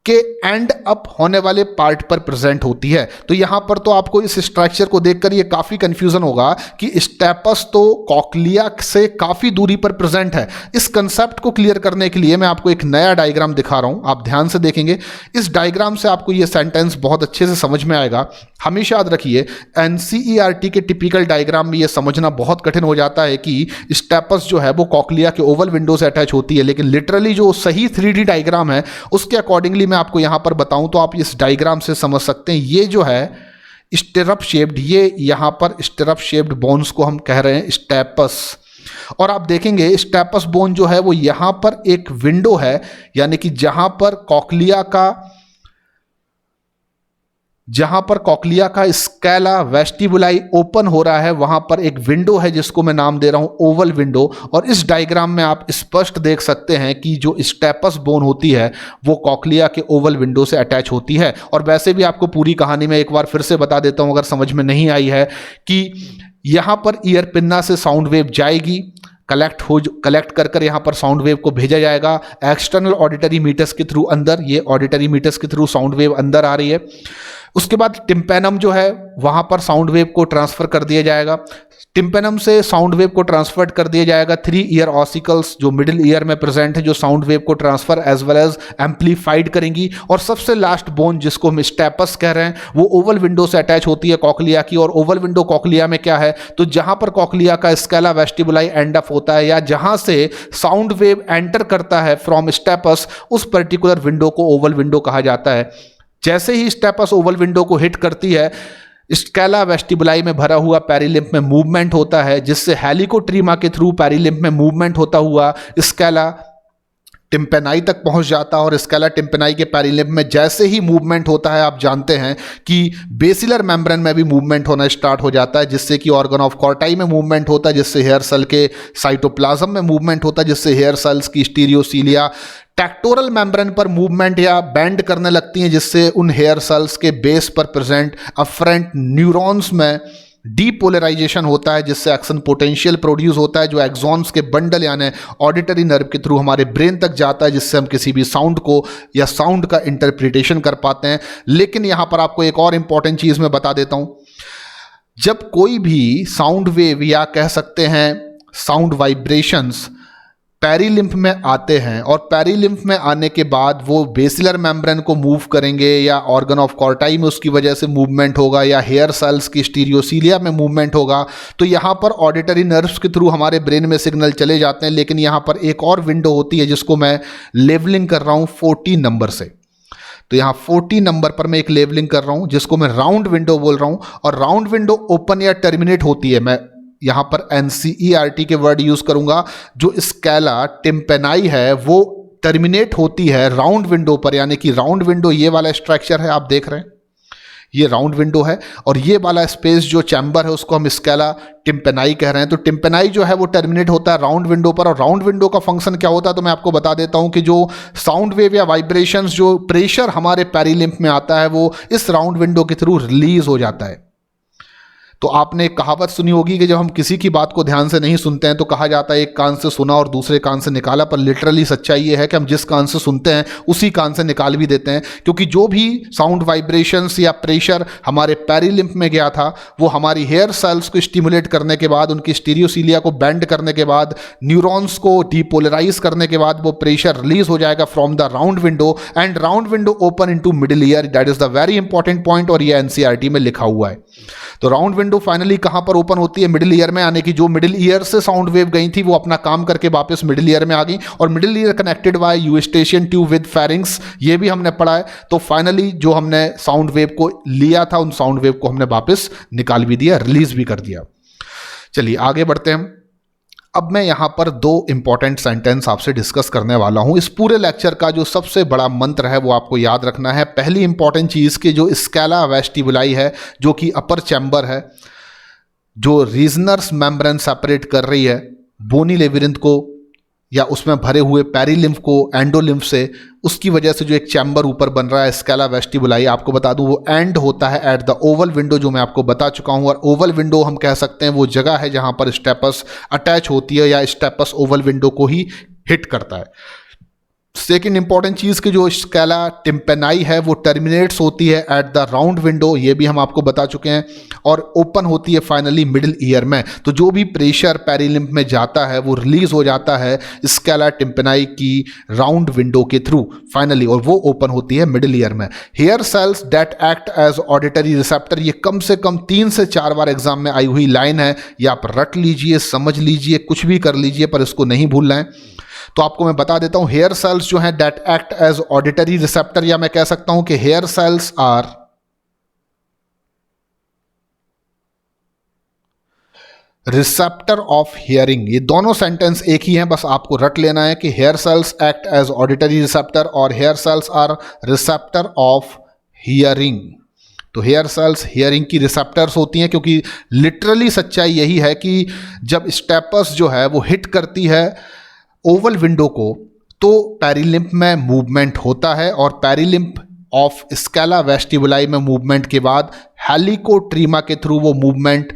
के एंड अप होने वाले पार्ट पर प्रेजेंट होती है। तो यहां पर तो आपको इस स्ट्रक्चर को देखकर ये काफी कंफ्यूजन होगा कि स्टेपस तो कॉक्लिया से काफी दूरी पर प्रेजेंट है। इस कंसेप्ट को क्लियर करने के लिए मैं आपको एक नया डायग्राम दिखा रहा हूं, आप ध्यान से देखेंगे। इस डायग्राम से आपको ये सेंटेंस बहुत अच्छे से समझ में आएगा। हमेशा याद रखिए, एनसीईआरटी के टिपिकल डायग्राम में ये समझना बहुत कठिन हो जाता है कि स्टेपस जो है वो कॉक्लिया के ओवल विंडो से अटैच होती है, लेकिन लिटरली जो सही 3D डायग्राम है उसके अकॉर्डिंगली आपको यहां पर बताऊं तो आप इस डायग्राम से समझ सकते हैं। ये जो है स्टिरअप शेप्ड, ये यहां पर स्टिरअप शेप्ड बोन्स को हम कह रहे हैं स्टेपस, और आप देखेंगे स्टेपस बोन जो है वो यहां पर एक विंडो है, यानी कि जहां पर कॉक्लिया का स्कैला वेस्टिबुलाई ओपन हो रहा है, वहां पर एक विंडो है जिसको मैं नाम दे रहा हूं ओवल विंडो। और इस डायग्राम में आप स्पष्ट देख सकते हैं कि जो स्टेपस बोन होती है वो कॉक्लिया के ओवल विंडो से अटैच होती है। और वैसे भी आपको पूरी कहानी में एक बार फिर से बता देता हूं अगर समझ में नहीं आई है, कि यहां पर ईयर पिन्ना से साउंड वेव जाएगी, कलेक्ट कर यहां पर साउंड वेव को भेजा जाएगा एक्सटर्नल ऑडिटरी मीटर्स के थ्रू अंदर। ये ऑडिटरी मीटर्स के थ्रू साउंड वेव अंदर आ रही है। उसके बाद टिम्पेनम जो है वहां पर साउंड वेव को ट्रांसफर कर दिया जाएगा। टिम्पेनम से साउंड वेव को ट्रांसफर कर दिया जाएगा 3 ईयर ऑसिकल्स जो मिडिल ईयर में प्रेजेंट है, जो साउंड वेव को transfer as well as amplified करेंगी। और सबसे लास्ट बोन जिसको हम स्टेपस कह रहे हैं वो ओवल विंडो से अटैच होती है कॉक्लिया की। और ओवल विंडो कॉक्लिया में क्या है, तो जहां पर कॉक्लिया का स्कैला वेस्टिबुलाई एंड अप होता है या जहां से साउंड वेव एंटर करता है फ्रॉम स्टेपस, उस पर्टिकुलर विंडो को ओवल विंडो कहा जाता है। जैसे ही स्टेपस ओवल विंडो को हिट करती है, स्कैला वेस्टिबुलाई में भरा हुआ पेरिलिम्फ में मूवमेंट होता है, जिससे हेलिकोट्रीमा के थ्रू पेरिलिम्फ में मूवमेंट होता हुआ स्कैला टिम्पेनाई तक पहुंच जाता है। और स्कैला टिम्पेनाई के पेरिलिम्फ में जैसे ही मूवमेंट होता है, आप जानते हैं कि बेसिलर मेम्ब्रेन में भी मूवमेंट होना स्टार्ट हो जाता है, जिससे कि ऑर्गन ऑफ कॉर्टाई में मूवमेंट होता है, जिससे हेयर सेल के साइटोप्लाज्म में मूवमेंट होता है, जिससे हेयर सेल्स की स्टीरियोसीलिया टेक्टोरल मेम्ब्रेन पर मूवमेंट या बैंड करने लगती हैं, जिससे उन हेयर सेल्स के बेस पर प्रेजेंट अफरेंट न्यूरॉन्स में डीपोलराइजेशन होता है जिससे एक्शन पोटेंशियल प्रोड्यूस होता है जो एक्सॉन्स के बंडल यानी ऑडिटरी नर्व के थ्रू हमारे ब्रेन तक जाता है, जिससे हम किसी भी साउंड को या साउंड का इंटरप्रिटेशन कर पाते हैं। लेकिन यहां पर आपको एक और इंपॉर्टेंट चीज मैं बता देता हूं, जब कोई भी साउंड वेव या कह सकते हैं साउंड वाइब्रेशंस पेरिलिम्फ में आते हैं और पेरिलिम्फ में आने के बाद वो बेसिलर मेम्ब्रेन को मूव करेंगे या ऑर्गन ऑफ कॉर्टाई में उसकी वजह से मूवमेंट होगा या हेयर सेल्स की स्टीरियोसीलिया में मूवमेंट होगा, तो यहाँ पर ऑडिटरी नर्व्स के थ्रू हमारे ब्रेन में सिग्नल चले जाते हैं। लेकिन यहाँ पर एक और विंडो होती है जिसको मैं लेवलिंग कर रहा हूँ 14 नंबर से। तो यहाँ 14 नंबर पर मैं एक लेवलिंग कर रहा हूँ जिसको मैं राउंड विंडो बोल रहा हूँ, और राउंड विंडो ओपन या टर्मिनेट होती है। मैं यहां पर NCERT के वर्ड यूज करूंगा। जो स्केला टिम्पेनाई है वो टर्मिनेट होती है राउंड विंडो पर, यानी कि राउंड विंडो ये वाला स्ट्रक्चर है आप देख रहे हैं, ये राउंड विंडो है, और ये वाला स्पेस जो चैम्बर है उसको हम स्केला टिम्पेनाई कह रहे हैं। तो टिम्पेनाई जो है वो टर्मिनेट होता है राउंड विंडो पर, और राउंड विंडो का फंक्शन क्या होता है तो मैं आपको बता देता हूं कि जो साउंड वेव या वाइब्रेशंस जो प्रेशर हमारे पेरिलिम्फ में आता है वो इस राउंड विंडो के थ्रू रिलीज हो जाता है। तो आपने एक कहावत सुनी होगी कि जब हम किसी की बात को ध्यान से नहीं सुनते हैं तो कहा जाता है एक कान से सुना और दूसरे कान से निकाला, पर लिटरली सच्चाई ये है कि हम जिस कान से सुनते हैं उसी कान से निकाल भी देते हैं, क्योंकि जो भी साउंड वाइब्रेशंस या प्रेशर हमारे पेरिलिम्फ में गया था वो हमारी हेयर सेल्स को स्टिमुलेट करने के बाद, उनकी स्टीरियोसीलिया को बेंड करने के बाद, न्यूरॉन्स को डीपोलराइज करने के बाद वो प्रेशर रिलीज हो जाएगा from the round window and round window open into middle ear. That is the very important point और ये NCERT में लिखा हुआ है। तो राउंड विंडो फाइनली कहां पर ओपन होती है? मिडिल ईयर में, यानी कि जो मिडिल ईयर से साउंड वेव गई थी वो अपना काम करके वापस मिडिल ईयर में आ गई, और middle ear connected by Eustachian tube with pharynx, ये भी हमने पढ़ा है। तो फाइनली जो हमने साउंड वेव को लिया था उन साउंड वेव को हमने वापस निकाल भी दिया, रिलीज भी कर दिया। चलिए आगे बढ़ते हैं। अब मैं यहां पर दो इंपॉर्टेंट सेंटेंस आपसे डिस्कस करने वाला हूं। इस पूरे लेक्चर का जो सबसे बड़ा मंत्र है वो आपको याद रखना है। पहली इंपॉर्टेंट चीज कि जो स्केला वेस्टिबुलाई है जो कि अपर चैम्बर है, जो रीजनर्स मेम्ब्रेन सेपरेट कर रही है बोनी लेबिरिंथ को या उसमें भरे हुए पेरिलिम्फ को एंडोलिम्फ से, उसकी वजह से जो एक चैम्बर ऊपर बन रहा है स्केला वेस्टिबुलाई, आपको बता दूं वो एंड होता है एट द ओवल विंडो, जो मैं आपको बता चुका हूं। और ओवल विंडो हम कह सकते हैं वो जगह है जहां पर स्टेपस अटैच होती है या स्टेपस ओवल विंडो को ही हिट करता है। सेकेंड इंपॉर्टेंट चीज की जो स्केला टिम्पेनाई है वो टर्मिनेट्स होती है एट द राउंड विंडो, ये भी हम आपको बता चुके हैं, और ओपन होती है फाइनली मिडिल ईयर में। तो जो भी प्रेशर पेरिलिम्फ में जाता है वो रिलीज हो जाता है स्केला टिम्पेनाई की राउंड विंडो के थ्रू फाइनली, और वो ओपन होती है मिडिल ईयर में। Hair cells that act as auditory receptor, ये कम से कम 3 से 4 बार एग्जाम में आई हुई लाइन है, ये आप रट लीजिए, समझ लीजिए, कुछ भी कर लीजिए, पर इसको नहीं भूलना है। तो आपको मैं बता देता हूं हेयर सेल्स जो हैं that act as auditory receptor, या मैं कह सकता हूं कि hair cells are receptor of hearing. ये दोनों सेंटेंस एक ही हैं, बस आपको रट लेना है कि hair cells act as auditory receptor और hair cells are receptor of hearing. तो हेयर सेल्स हियरिंग की रिसेप्टर्स होती हैं, क्योंकि लिटरली सच्चाई यही है कि जब स्टेपस जो है वो हिट करती है ओवल विंडो को तो पेरिलिम्फ में मूवमेंट होता है, और पेरिलिम्फ ऑफ स्केला वेस्टिबुलाई में मूवमेंट के बाद हेलिकोट्रीमा के थ्रू वो मूवमेंट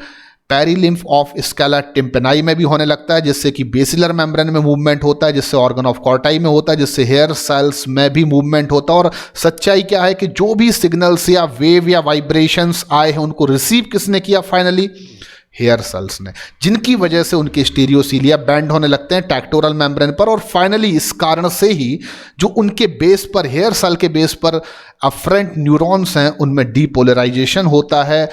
पेरिलिम्फ ऑफ स्केला टिम्पेनाई में भी होने लगता है, जिससे कि बेसिलर मेम्ब्रेन में मूवमेंट होता है, जिससे ऑर्गन ऑफ कॉर्टाई में होता है, जिससे हेयर सेल्स में भी मूवमेंट होता है। और सच्चाई क्या है कि जो भी सिग्नल्स या वेव या वाइब्रेशंस आए हैं उनको रिसीव किसने किया? फाइनली हेयर सेल्स ने, जिनकी वजह से उनके स्टीरियोसीलिया बैंड होने लगते हैं टेक्टोरल मेम्ब्रेन पर, और फाइनली इस कारण से ही जो उनके बेस पर, हेयर सेल के बेस पर अफरेंट न्यूरॉन्स हैं उनमें डीपोलराइजेशन होता है,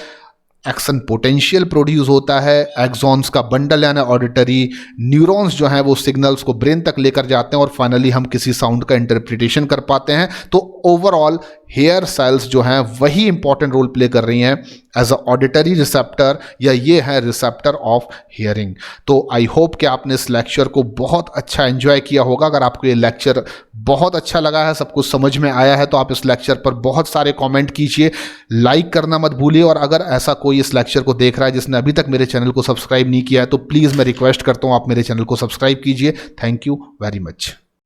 एक्शन पोटेंशियल प्रोड्यूस होता है, एक्सॉन्स का बंडल यानी ऑडिटरी न्यूरॉन्स जो हैं वो सिग्नल्स को ब्रेन तक लेकर जाते हैं, और फाइनली हम किसी साउंड का इंटरप्रिटेशन कर पाते हैं। तो ओवरऑल हेयर सेल्स जो हैं वही इंपॉर्टेंट रोल प्ले कर रही हैं एज अ ऑडिटरी रिसेप्टर, या ये है रिसेप्टर ऑफ हियरिंग। तो आई होप कि आपने इस लेक्चर को बहुत अच्छा एंजॉय किया होगा। अगर आपको ये लेक्चर बहुत अच्छा लगा है, सब कुछ समझ में आया है, तो आप इस लेक्चर पर बहुत सारे कमेंट कीजिए, लाइक करना मत भूलिए। और अगर ऐसा कोई इस लेक्चर को देख रहा है जिसने अभी तक मेरे चैनल को सब्सक्राइब नहीं किया है तो प्लीज़ मैं रिक्वेस्ट करता हूँ आप मेरे चैनल को सब्सक्राइब कीजिए। Thank you very much.